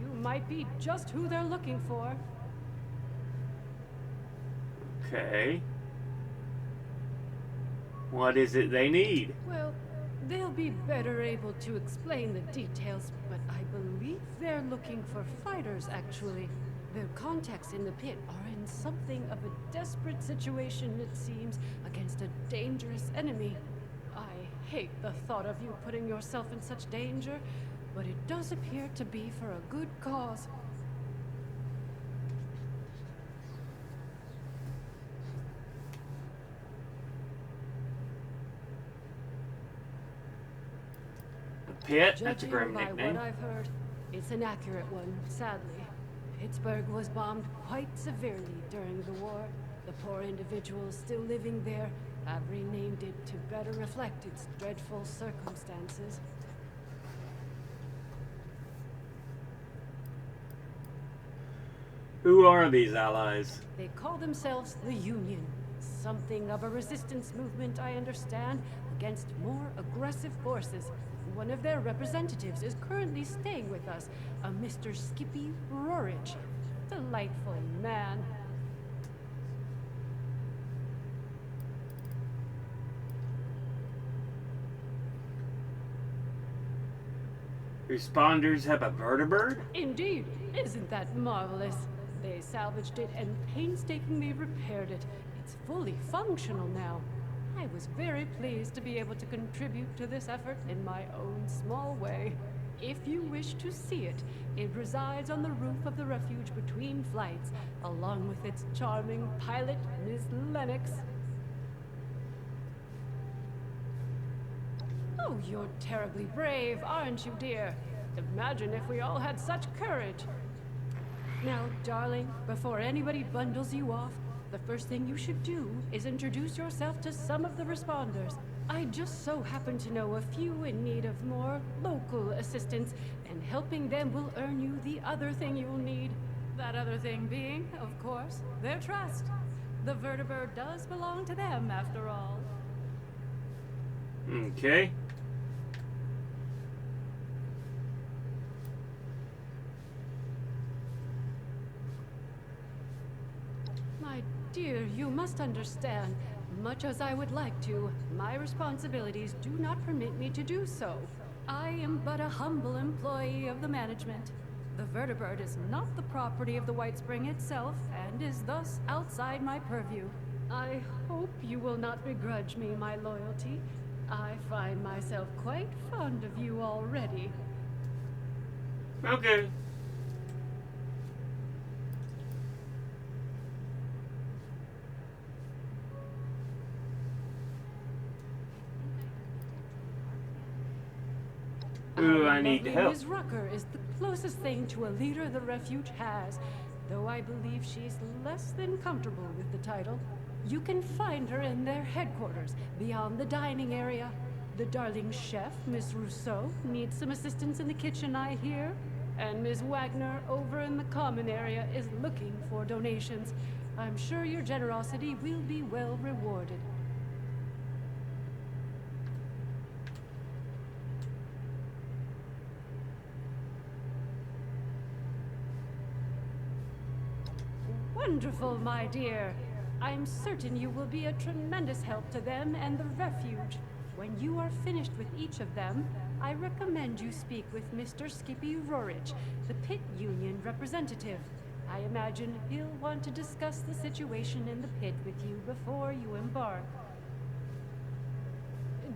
You might be just who they're looking for.
Okay. What is it they need?
Well, they'll be better able to explain the details, but I believe they're looking for fighters, actually. Their contacts in the pit are in something of a desperate situation, it seems, against a dangerous enemy. I hate the thought of you putting yourself in such danger, but it does appear to be for a good cause.
Pit? That's a
Judging
grim
by
nickname.
what I've heard, it's an accurate one, sadly. Pittsburgh was bombed quite severely during the war. The poor individuals still living there have renamed it to better reflect its dreadful circumstances.
Who are these allies?
They call themselves the Union. Something of a resistance movement, I understand, against more aggressive forces. One of their representatives is currently staying with us, a Mr. Skippy Rorich. Delightful man.
Responders have a vertibird?
Indeed. Isn't that marvelous? They salvaged it and painstakingly repaired it. It's fully functional now. I was very pleased to be able to contribute to this effort in my own small way. If you wish to see it, it resides on the roof of the refuge between flights, along with its charming pilot, Miss Lennox. Oh, you're terribly brave, aren't you, dear? Imagine if we all had such courage. Now, darling, before anybody bundles you off, the first thing you should do is introduce yourself to some of the responders. I just so happen to know a few in need of more local assistance, and helping them will earn you the other thing you'll need. That other thing being, of course, their trust. The vertibird does belong to them, after all.
Okay.
My dear, you must understand, much as I would like to, my responsibilities do not permit me to do so. I am but a humble employee of the management. The vertibird is not the property of the Whitespring itself, and is thus outside my purview. I hope you will not begrudge me my loyalty. I find myself quite fond of you already.
Okay. Ooh, I need
Lovely
help.
Ms. Rucker is the closest thing to a leader the refuge has. though I believe she's less than comfortable with the title. You can find her in their headquarters, beyond the dining area. The darling chef, Miss Rousseau, needs some assistance in the kitchen, I hear. And Miss Wagner, over in the common area, is looking for donations. I'm sure your generosity will be well rewarded. Wonderful, my dear. I'm certain you will be a tremendous help to them and the refuge. When you are finished with each of them, I recommend you speak with Mr. Skippy Rorich, the pit union representative. I imagine he'll want to discuss the situation in the pit with you before you embark.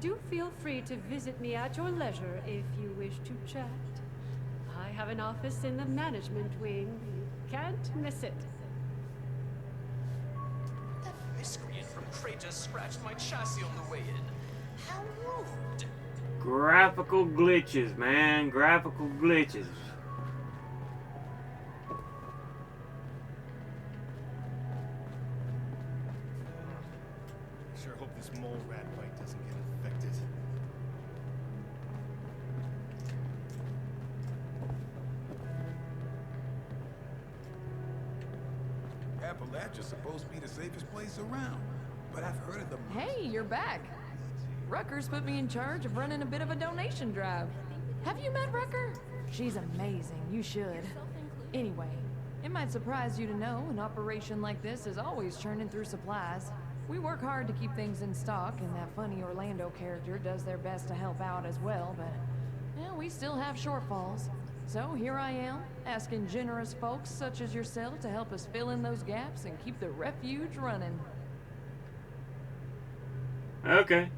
Do feel free to visit me at your leisure if you wish to chat. I have an office in the management wing. You can't miss it.
That miscreant from Kratos scratched my chassis on the way in. How rude.
Graphical glitches, man. Graphical glitches.
Sure hope this mole rat bite doesn't get infected.
Appalachia's supposed to be the safest place around, but I've heard of the...
Hey, you're back. Rucker's put me in charge of running a bit of a donation drive. Have you met Rucker? She's amazing, you should. Anyway, it might surprise you to know an operation like this is always churning through supplies. We work hard to keep things in stock, and that funny Orlando character does their best to help out as well, but well, we still have shortfalls. So here I am, asking generous folks such as yourself to help us fill in those gaps and keep the refuge running.
Okay.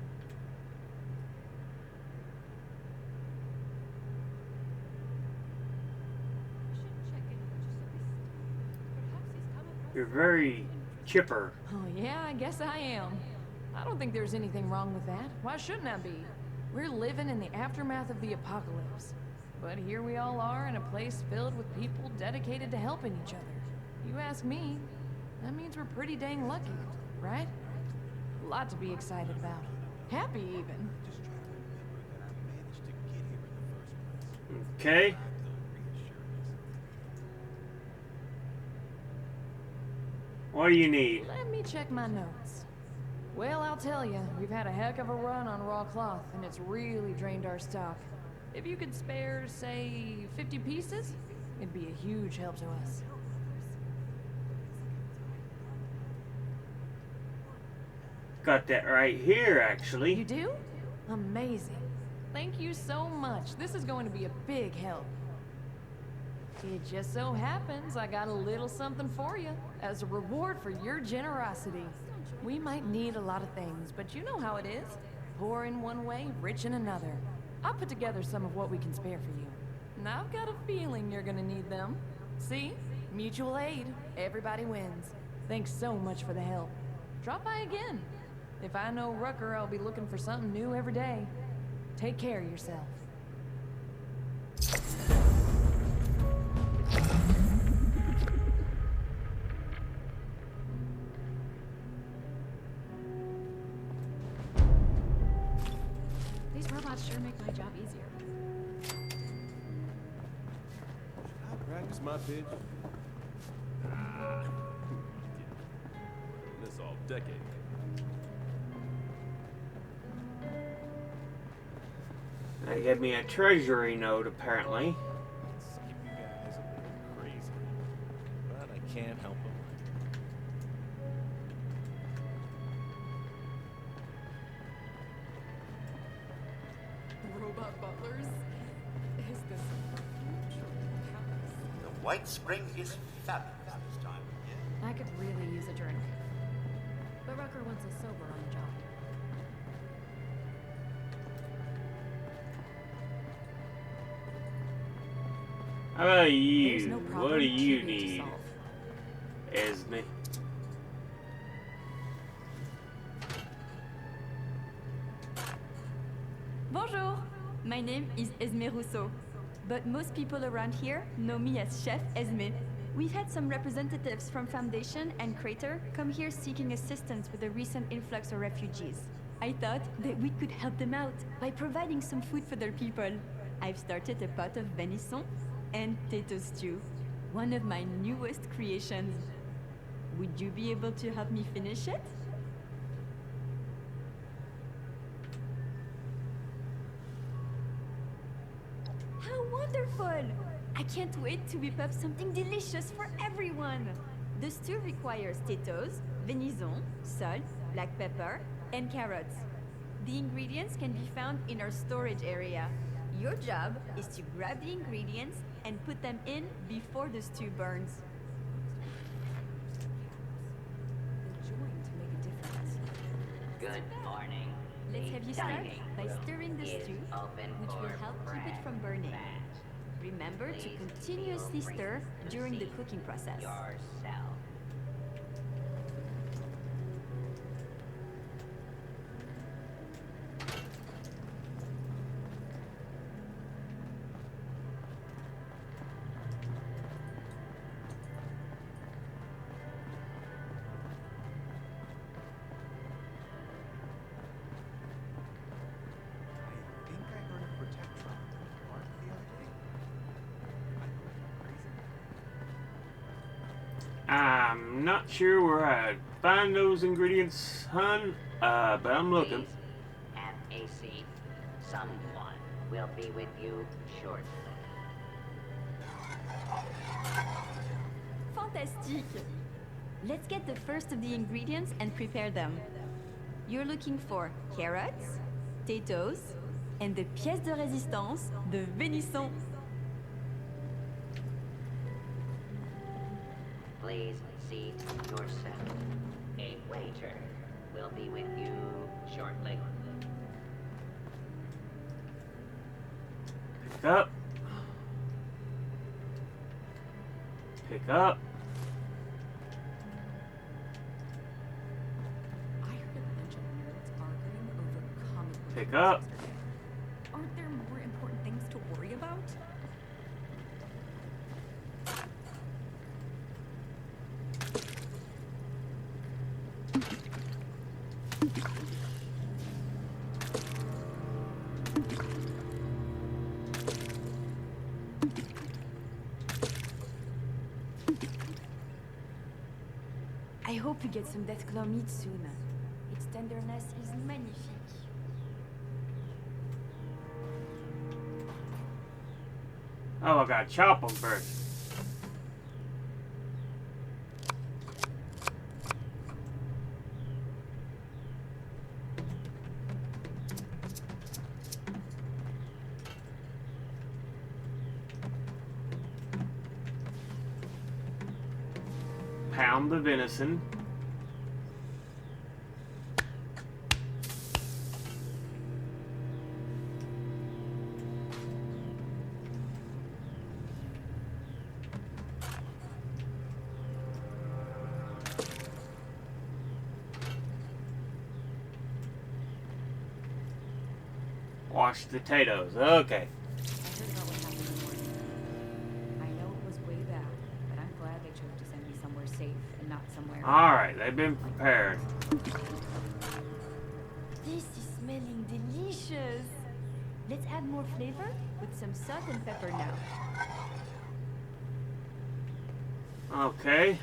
You're very chipper.
Oh yeah, I guess I am. I don't think there's anything wrong with that. Why shouldn't I be? We're living in the aftermath of the apocalypse. But here we all are in a place filled with people dedicated to helping each other. You ask me, that means we're pretty dang lucky, right? A lot to be excited about. Happy even.
Okay. What do you need?
Let me check my notes. Well, I'll tell you, we've had a heck of a run on raw cloth, and it's really drained our stock. If you could spare, say, 50 pieces, it'd be a huge help to us.
Got that right here, actually.
You do? Amazing. Thank you so much. This is going to be a big help. It just so happens I got a little something for you as a reward for your generosity. We might need a lot of things, but you know how it is. Poor in one way, rich in another. I'll put together some of what we can spare for you. And I've got a feeling you're gonna need them. See? Mutual aid. Everybody wins. Thanks so much for the help. Drop by again. If I know Rucker, I'll be looking for something new every day. Take care of yourself.
These robots sure make my job easier.
I practice my pitch. This all decade.
They gave me a treasury note, apparently.
Skip you guys a little crazy, but I can't help it.
Robot butlers? Is this
The Whitesprings is fabulous this time of year.
I could really use a drink. But Rucker wants us sober on the job.
How about
There's
you?
no
What
problem
do you
too big to
need,
solve.
Esme?
Bonjour, my name is Esme Rousseau, but most people around here know me as Chef Esme. We've had some representatives from Foundation and Crater come here seeking assistance with the recent influx of refugees. I thought that we could help them out by providing some food for their people. I've started a pot of venison and potato stew, one of my newest creations. Would you be able to help me finish it? How wonderful! I can't wait to whip up something delicious for everyone! The stew requires potatoes, venison, salt, black pepper, and carrots. The ingredients can be found in our storage area. Your job is to grab the ingredients and put them in before the stew burns.
Good morning.
Let's
The
have you start
dining
by
room
stirring the
is
stew,
open
which will
for
help keep it from burning. Remember to continuously stir during the cooking process.
Yourself.
I think I heard a Protectron mark the other day.
I'm not sure where I'd find those ingredients, hun, but I'm looking.
Have a seat. Someone will be with you shortly.
Fantastique! Let's get the first of the ingredients and prepare them. You're looking for carrots, potatoes, and the pièce de résistance, the venison.
Please seat yourself. A waiter will be with you shortly.
Pick up. Pick up. Pick up.
Aren't there more important things to worry about?
I hope we get some deathclaw meat soon. Its tenderness is magnifique.
Oh, I gotta chop them first. Pound the venison. Wash the potatoes. Okay.
I heard about what happened in the morning. I know it was way bad, but I'm glad they chose to send me somewhere safe and not somewhere.
Alright, they've been prepared.
This is smelling delicious. Let's add more flavor with some salt and pepper now.
Okay.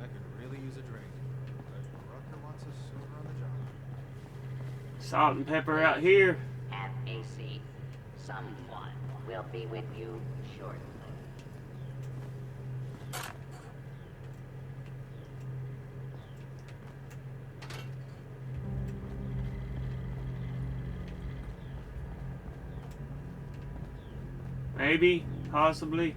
I could really use a drink. But Rucker wants us sooner on the job.
Salt and pepper out here.
Have a seat. Someone will be with you shortly.
Maybe, possibly.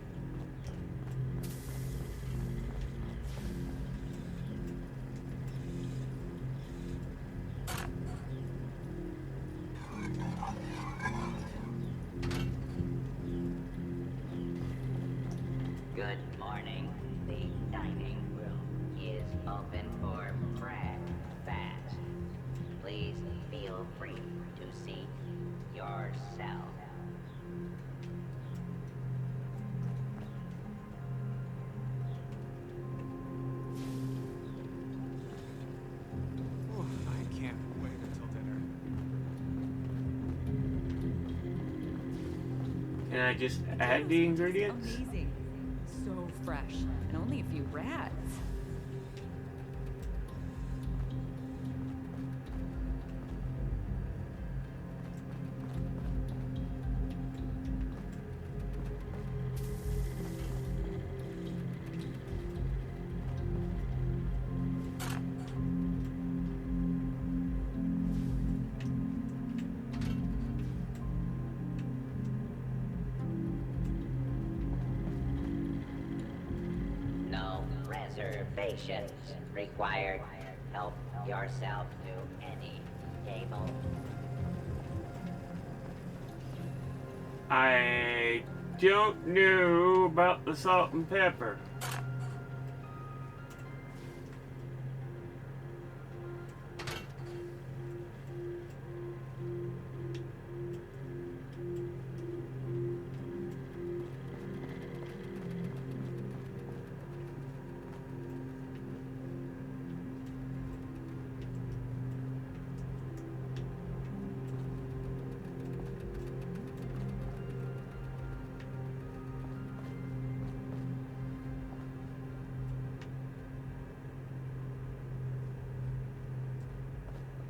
Good morning. The dining room is open for breakfast. Please feel free to seat yourself.
Oh, I can't wait until dinner.
Can I just add the ingredients?
Amazing. So fresh. And only a few rats.
No reservations required. Help yourself to any table.
I don't know about the salt and pepper.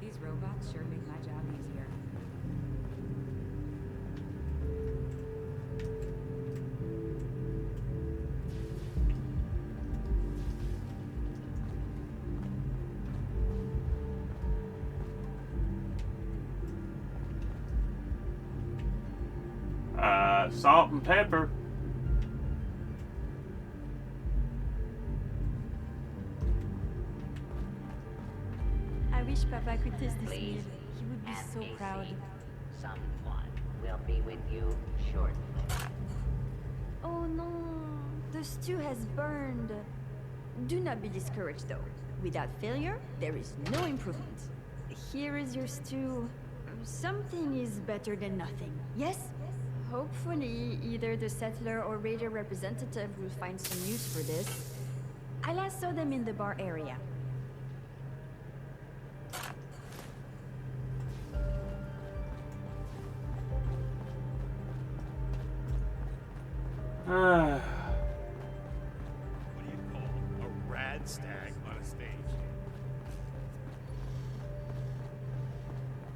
These robots sure make my job easier.
Salt and pepper.
I wish Papa could taste this
Please
meal. He would be
have
so
a
proud.
seat. Someone will be with you shortly.
Oh no, the stew has burned. Do not be discouraged though. Without failure, there is no improvement. Here is your stew. Something is better than nothing, yes? Hopefully, either the settler or raider representative will find some use for this. I last saw them in the bar area.
What do you call a rad stag on a stage?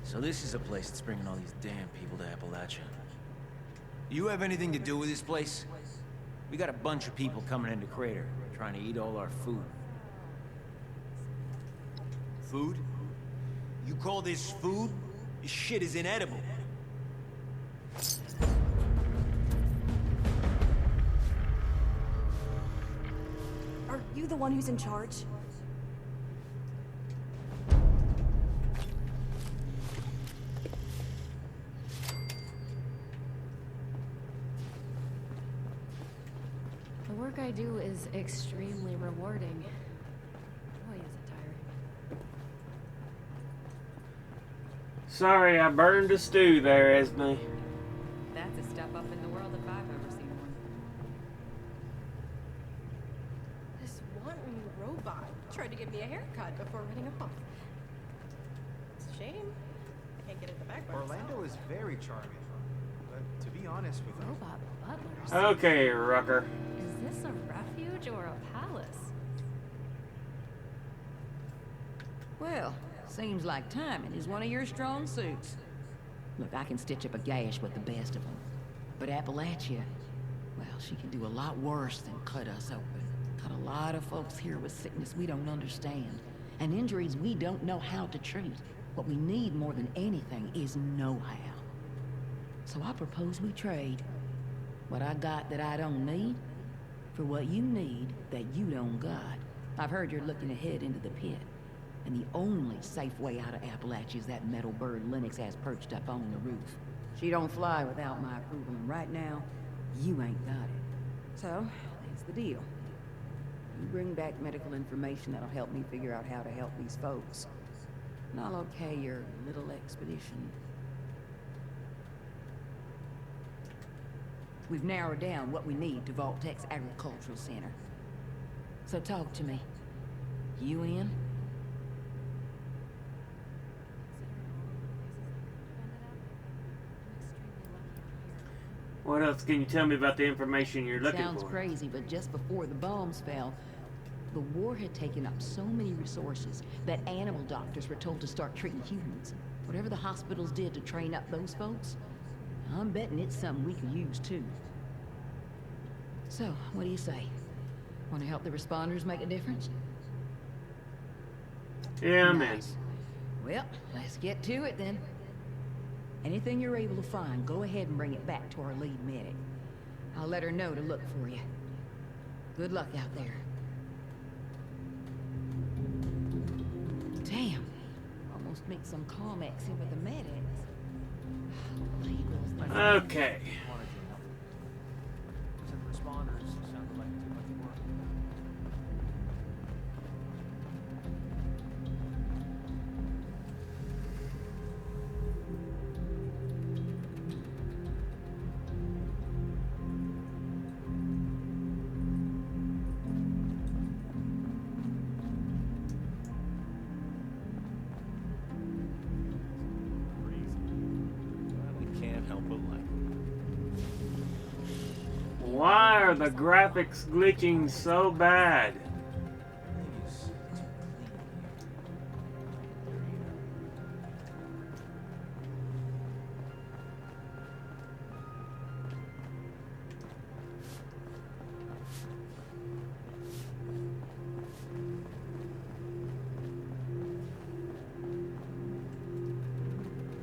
So this is a place that's bringing all these damn people to Appalachia. You have anything to do with this place? We got a bunch of people coming into Crater, trying to eat all our food. Food? You call this food? This shit is inedible.
Are you the one who's in charge?
The work I do is extremely rewarding. Boy, is it tiring.
Sorry, I burned a stew there, Esme.
That's a step up in the world if I've ever seen one.
This wanton robot tried to give me a haircut before running off. It's a shame. I can't get it back by
Orlando
myself.
is very charming. But to be honest with you...
Robot butlers?
Okay, Rucker.
Is this a refuge or a palace?
Well, seems like timing is one of your strong suits. Look, I can stitch up a gash with the best of them. But Appalachia, well, she can do a lot worse than cut us open. Got a lot of folks here with sickness we don't understand, and injuries we don't know how to treat. What we need more than anything is know-how. So I propose we trade. What I got that I don't need, for what you need that you don't got. I've heard you're looking ahead into the pit. And the only safe way out of Appalachia is that metal bird Lennox has perched up on the roof. She don't fly without my approval, and right now, you ain't got it. So, Here's the deal. You bring back medical information that'll help me figure out how to help these folks, and I'll okay your little expedition. We've narrowed down what we need to Vault-Tec's agricultural center. So talk to me. You in?
What else can you tell me about the information you're looking
Sounds
for?
crazy, but just before the bombs fell, the war had taken up so many resources that animal doctors were told to start treating humans. Whatever the hospitals did to train up those folks, I'm betting it's something we could use too. So, what do you say? Want to help the responders make a difference?
Yeah, I'm in.
Nice. Well, let's get to it then. Anything you're able to find, go ahead and bring it back to our lead medic. I'll let her know to look for you. Good luck out there. Damn. Almost mixed some Carmex in with the medics.
Okay.
Responders sounded like too much work.
Why are the graphics glitching so bad?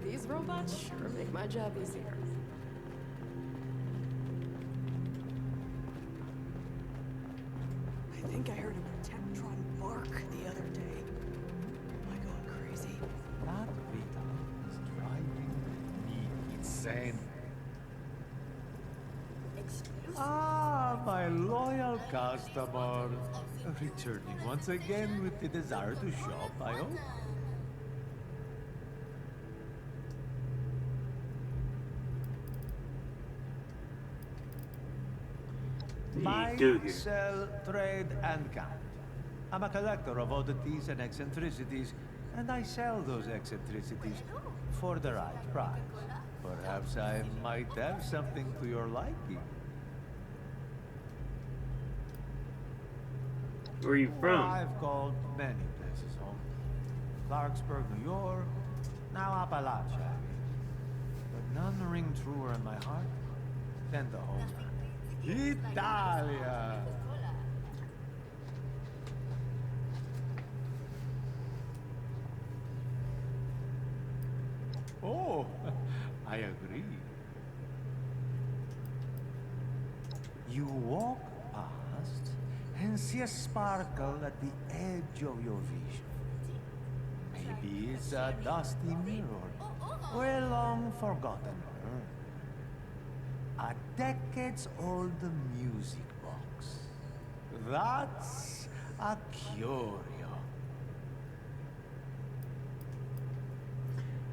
These robots sure make my job easier.
I think I heard a Protectron bark the other day. Am I going crazy?
That Vita is driving me insane. Ah, my loyal customer. Returning once again with the desire to shop, I hope. Buy, sell, trade, and count. I'm a collector of oddities and eccentricities, and I sell those eccentricities for the right price. Perhaps I might have something to your liking.
Where are you from?
I've called many places home. Clarksburg, New York, now Appalachia. But none ring truer in my heart than the homeland. Italia! Oh, I agree. You walk past and see a sparkle at the edge of your vision. Maybe it's a dusty mirror or a long-forgotten urn. A decades-old music box. That's a curio.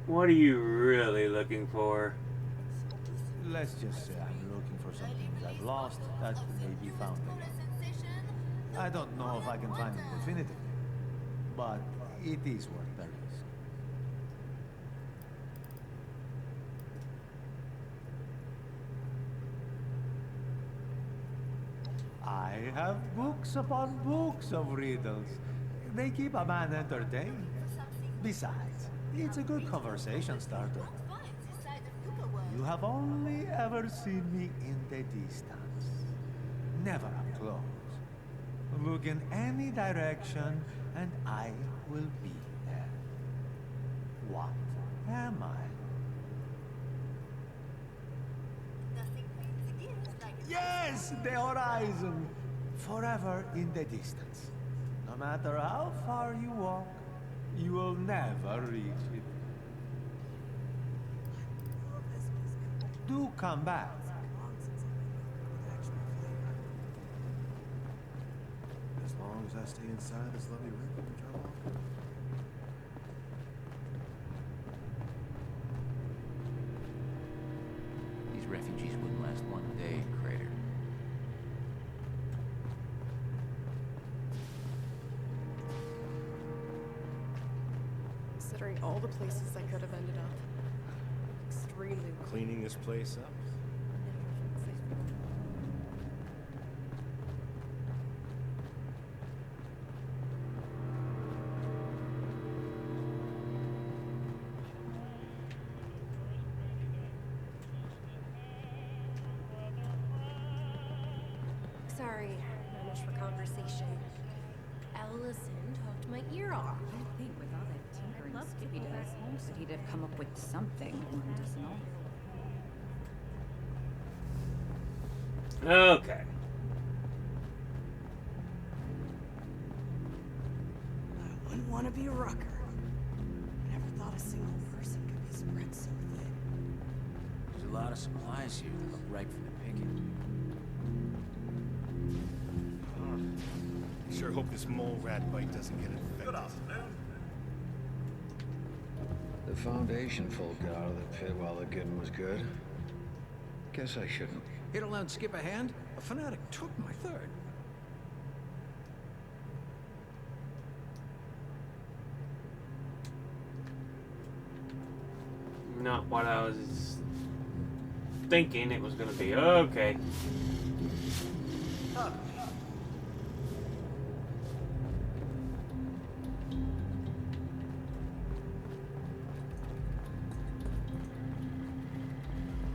What are you really looking for?
Let's just say I'm looking for some things I've lost that may be found again. I don't know if I can find them definitively, but it is worth the risk. I have books upon books of riddles. They keep a man entertained. Besides, it's a good conversation starter. You have only ever seen me in the distance, never up close. Look in any direction, and I will be there. What am I? Yes, the horizon! Forever in the distance. No matter how far you walk, you will never reach it. Do come back.
I stay inside this lovely room and drive off?
These refugees wouldn't last one day in Crater.
Considering all the places I could have ended up. Extremely well.
Cleaning this place up?
Sorry, not much for conversation. Ellison talked my ear off.
You'd think with all that tinkering Skippy does, that he'd have come up with something medicinal.
Okay.
I wouldn't want to be a rucker. Never thought a single person could be spread so thin.
There's a lot of supplies here that look ripe for the picking.
Sure hope this mole rat bite doesn't get infected. Good afternoon.
The Foundation folk got out of the pit while the getting was good. Guess I shouldn't.
Hit allowed Skip a hand? A fanatic took my third.
Not what I was thinking it was going to be. Okay.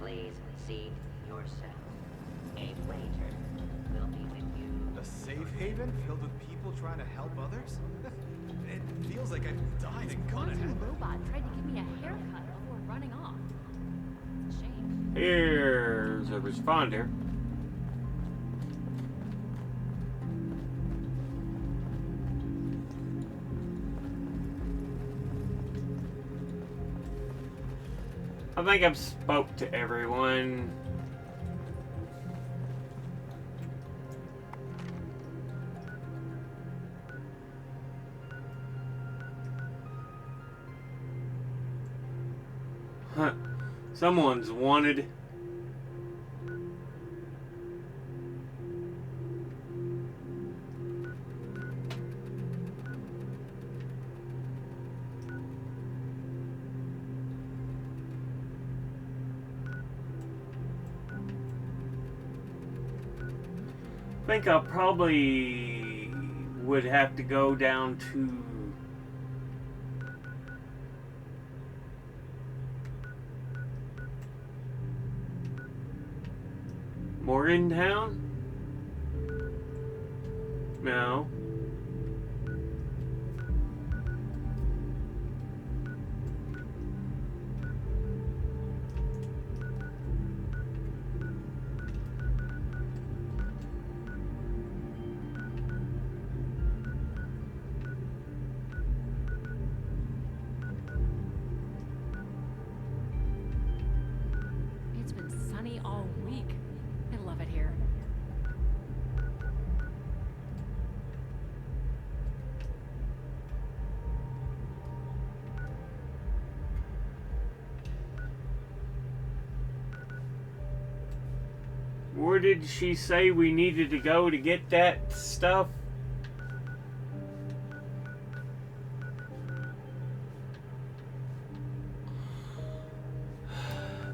Please seat yourself. A waiter will be with you.
A safe haven filled with people trying to help others? It feels like I'm dying and gonna happen.
Robot tried to give me a haircut before running off. It's a shame.
Here's a responder. I think I've spoke to everyone. Huh. Someone's wanted. I think I probably would have to go down to Morgantown? No.
It's been sunny all week. I love it here.
Where did she say we needed to go to get that stuff?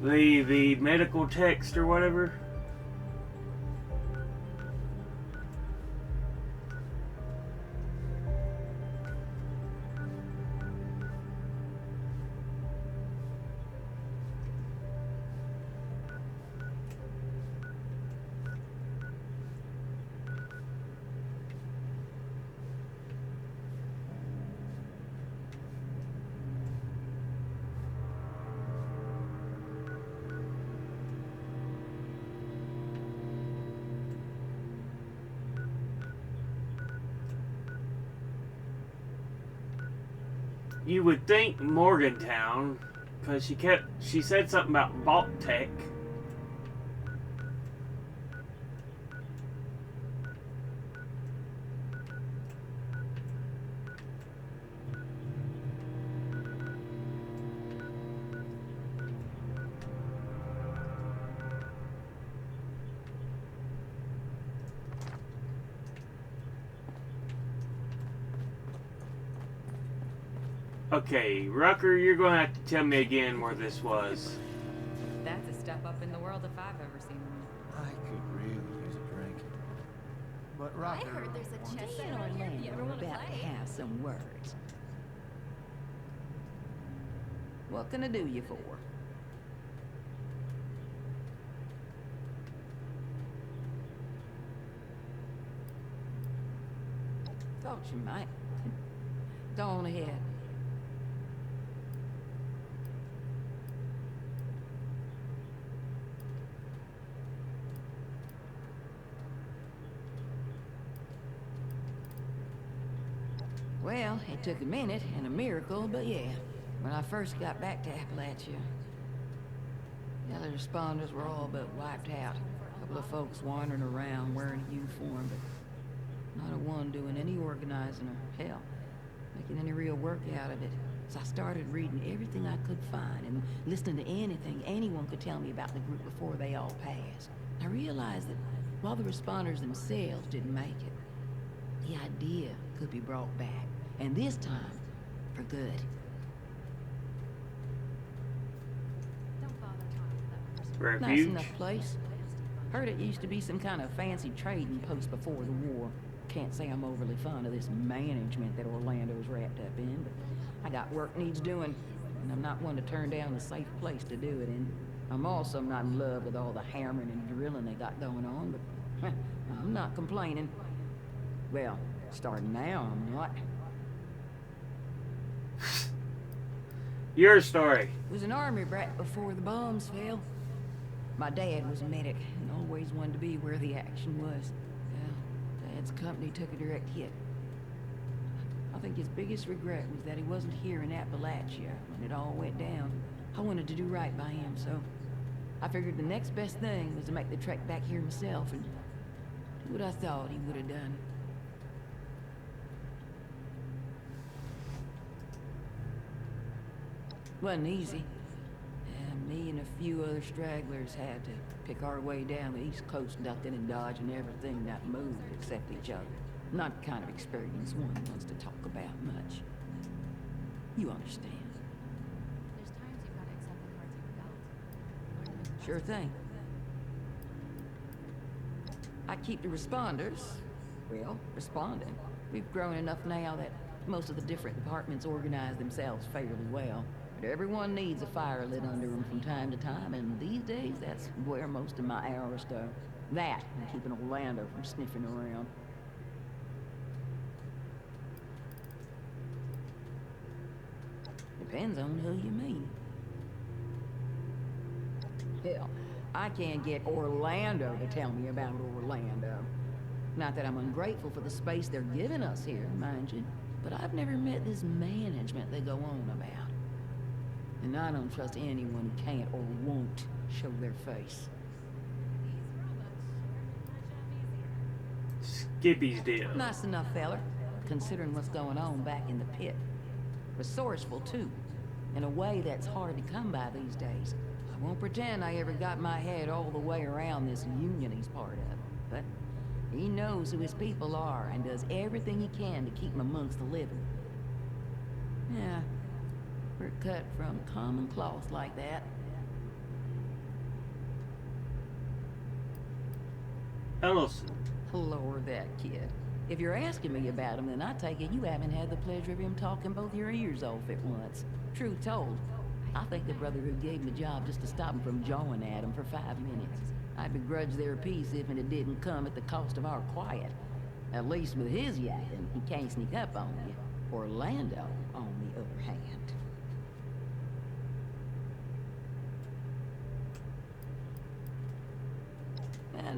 The medical text or whatever? You would think Morgantown, because she said something about Vault Tech. Okay, Rucker, you're gonna have to tell me again where this was.
That's a step up in the world if I've ever seen one.
I could really use a drink. But Rocker...
I heard there's a chess
Me
set
and
around here if you
Orlando
ever
are
want to
about to
play.
have some words. What can I do you for? Thought you might. Go on ahead. Well, it took a minute and a miracle, but yeah. When I first got back to Appalachia, the other responders were all but wiped out. A couple of folks wandering around wearing a uniform, but not a one doing any organizing or, hell, making any real work out of it. So I started reading everything I could find and listening to anything anyone could tell me about the group before they all passed. I realized that while the responders themselves didn't make it, the idea could be brought back. And this time, for good.
Refuge?
Nice enough place. Heard it used to be some kind of fancy trading post before the war. Can't say I'm overly fond of this management that Orlando's wrapped up in, but I got work needs doing, and I'm not one to turn down a safe place to do it in. I'm also not in love with all the hammering and drilling they got going on, but I'm not complaining. Well, starting now, I'm not.
Your story.
Was an army brat before the bombs fell. My dad was a medic and always wanted to be where the action was. Well, Dad's company took a direct hit. I think his biggest regret was that he wasn't here in Appalachia when it all went down. I wanted to do right by him, so I figured the next best thing was to make the trek back here myself and do what I thought he would have done. Wasn't easy. Me and a few other stragglers had to pick our way down the East Coast, ducking and dodging everything that moved except each other. Not the kind of experience one wants to talk about much. You understand.
There's times you've got to accept the cards you were dealt.
Sure thing. I keep the responders, well, responding. We've grown enough now that most of the different departments organize themselves fairly well. But everyone needs a fire lit under them from time to time, and these days, that's where most of my hours go. That, and keeping Orlando from sniffing around. Depends on who you mean. Hell, I can't get Orlando to tell me about Orlando. Not that I'm ungrateful for the space they're giving us here, mind you, but I've never met this management they go on about. And I don't trust anyone who can't or won't show their face.
Skippy's deal.
Nice enough, feller, considering what's going on back in the pit. Resourceful, too, in a way that's hard to come by these days. I won't pretend I ever got my head all the way around this union he's part of, but he knows who his people are and does everything he can to keep them amongst the living. Yeah, we're cut from common cloth like that.
Ellison.
Lord, that kid. If you're asking me about him, then I take it you haven't had the pleasure of him talking both your ears off at once. Truth told, I think the Brotherhood gave him the job just to stop him from jawing at him for 5 minutes. I'd begrudge their peace if it didn't come at the cost of our quiet. At least with his yakking, he can't sneak up on you. Orlando, on the other hand.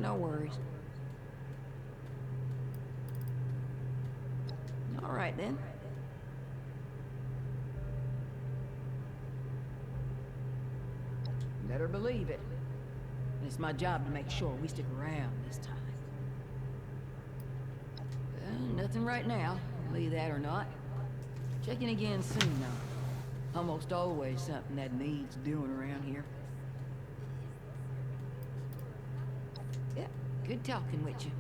No worries. All right, then. Better believe it. It's my job to make sure we stick around this time. Nothing right now, believe that or not. Checking again soon, though. Almost always something that needs doing around here. Yeah, good talking with you.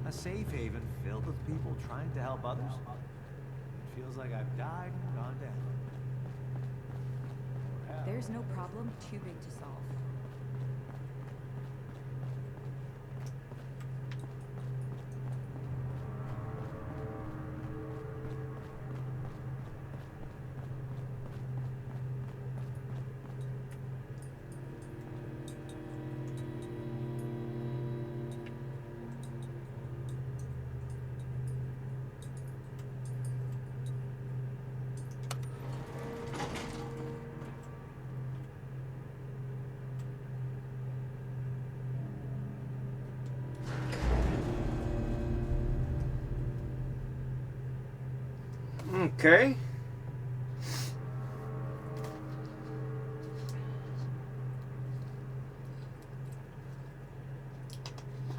A safe haven filled with people trying to help others? It feels like I've died and gone down.
There's no problem too big to solve.
Okay.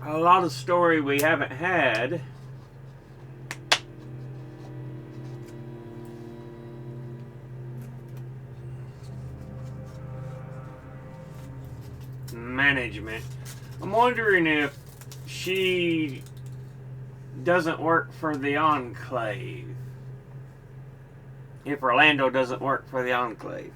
A lot of story we haven't had. Management. I'm wondering if she doesn't work for the Enclave. If Orlando doesn't work for the Enclave.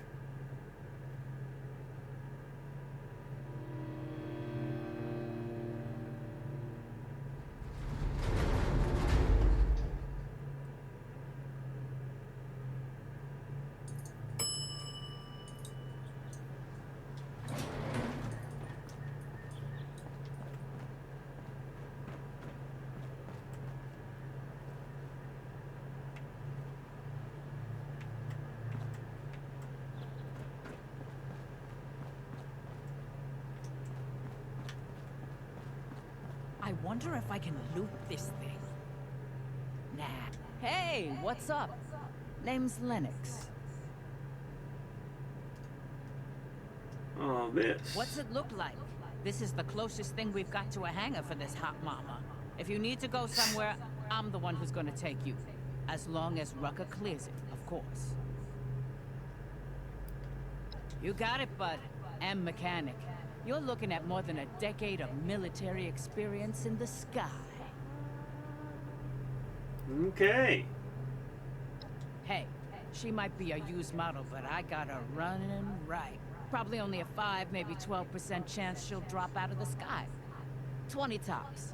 I wonder if I can loot this thing. Nah. Hey, what's up? Name's Lennox.
Oh, this.
What's it look like? This is the closest thing we've got to a hangar for this hot mama. If you need to go somewhere, I'm the one who's gonna take you. As long as Rucker clears it, of course. You got it, bud. And mechanic. You're looking at more than a decade of military experience in the sky.
Okay.
Hey, she might be a used model, but I got her running right. Probably only a 5, maybe 12% chance she'll drop out of the sky. 20 tops.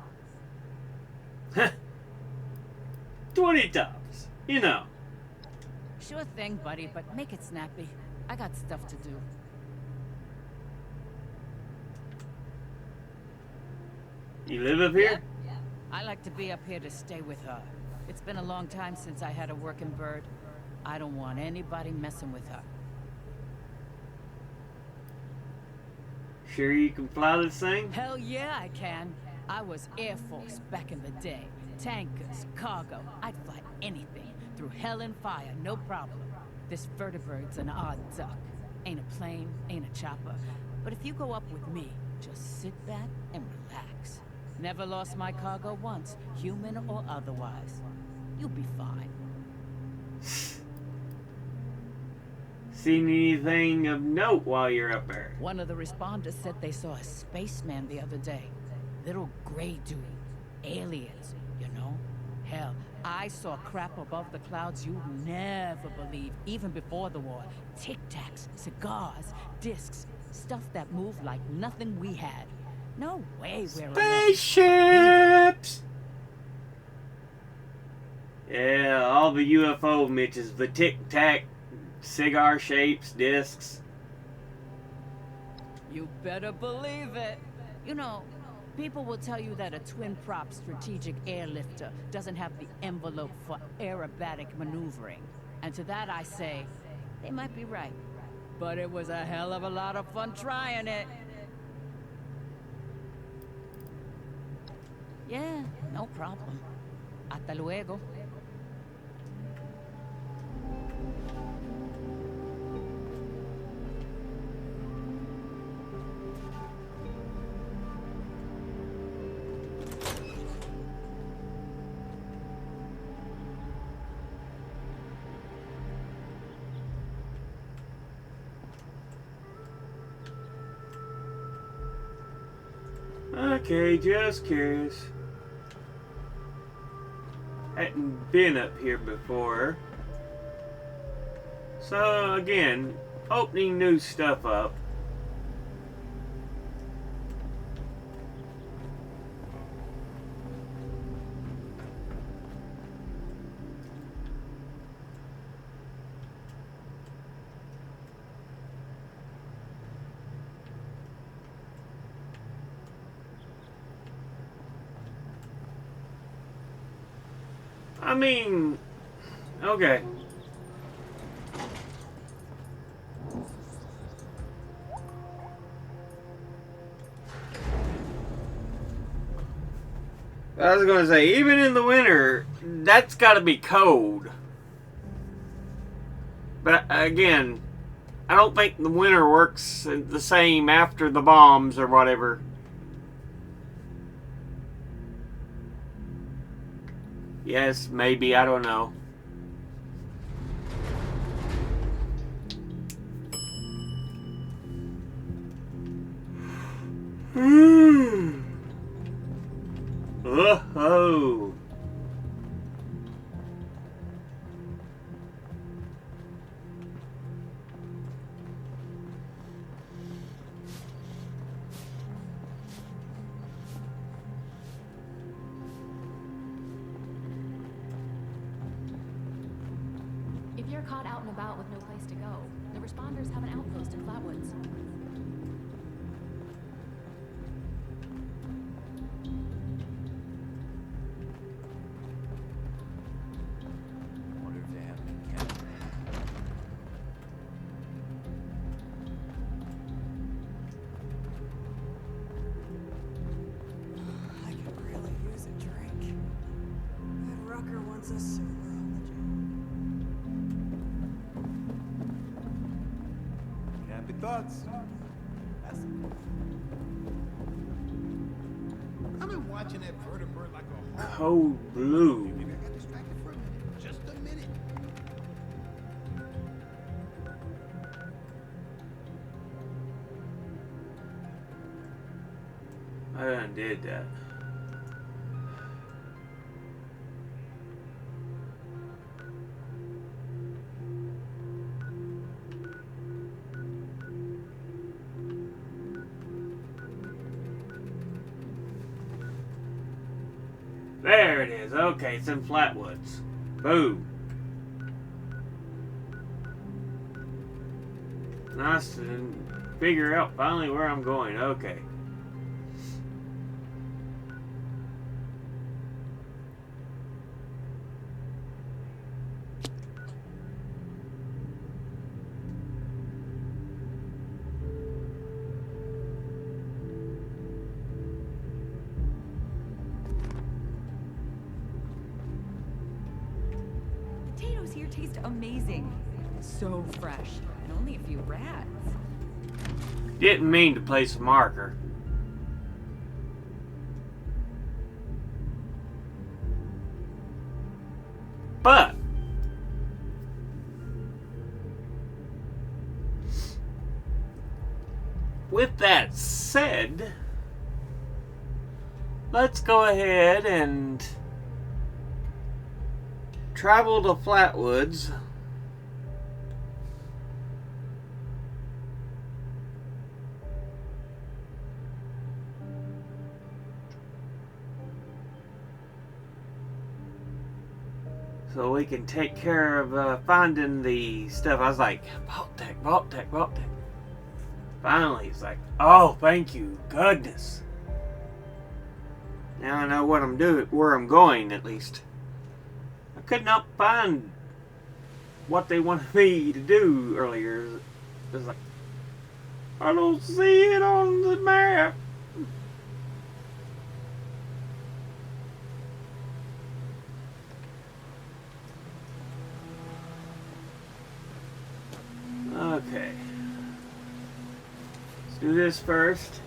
20 tops. You know.
Sure thing, buddy, but make it snappy. I got stuff to do.
You live up here?
Yeah. I like to be up here to stay with her. It's been a long time since I had a working bird. I don't want anybody messing with her.
Sure you can fly this thing?
Hell yeah, I can. I was Air Force back in the day. Tankers, cargo, I'd fly anything. Through hell and fire, no problem. This vertebrate's an odd duck. Ain't a plane, ain't a chopper. But if you go up with me, just sit back and relax. Never lost my cargo once, human or otherwise. You'll be fine.
Seen anything of note while you're up there?
One of the responders said they saw a spaceman the other day. Little gray dude. Aliens, you know? Hell, I saw crap above the clouds you'd never believe, even before the war. Tic-tacs, cigars, discs, stuff that moved like nothing we had. No way we're
Spaceships! Yeah, all the UFO Mitches, the tic-tac, cigar shapes, discs.
You better believe it. You know, people will tell you that a twin-prop strategic airlifter doesn't have the envelope for aerobatic maneuvering. And to that I say, they might be right. But it was a hell of a lot of fun trying it. Yeah, no problem. Hasta luego.
Okay, just curious. Hadn't been up here before. So again, opening new stuff up. I mean, okay. I was going to say, even in the winter, that's got to be cold. But again, I don't think the winter works the same after the bombs or whatever. Yes, maybe, I don't know. Oh.
If you're caught out and about with no place to go, the responders have an outpost in Flatwoods.
Wonder if they have any cameras.
I could really use a drink. That Rucker wants us sober on the job.
Happy thoughts. That's
I've been watching that vertebrate like a hawk.
Cold blue.
Maybe I got distracted for a minute. Just a minute.
I done did that. There it is. Okay, it's in Flatwoods. Boom. Nice to figure out finally where I'm going. Okay.
Potatoes here taste amazing. So fresh, and only a few rats.
Didn't mean to place a marker. But with that said, let's go ahead and travel to Flatwoods. So we can take care of finding the stuff. I was like, Vault Tech. Finally, it's like, oh, thank you, goodness. Now I know what I'm doing, where I'm going at least. I could not find what they wanted me to do earlier. It's like, I don't see it on the map. Okay. Let's do this first.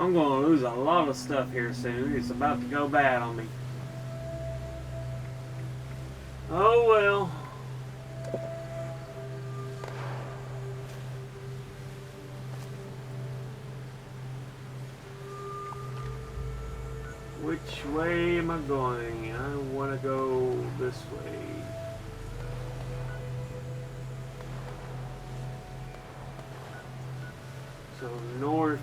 I'm going to lose a lot of stuff here soon. It's about to go bad on me. Oh well. Which way am I going? I want to go this way. So northwest.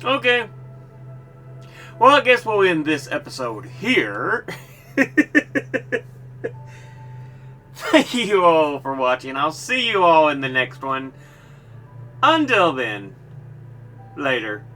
Okay. Well, I guess we'll end this episode here. Thank you all for watching. I'll see you all in the next one. Until then, later.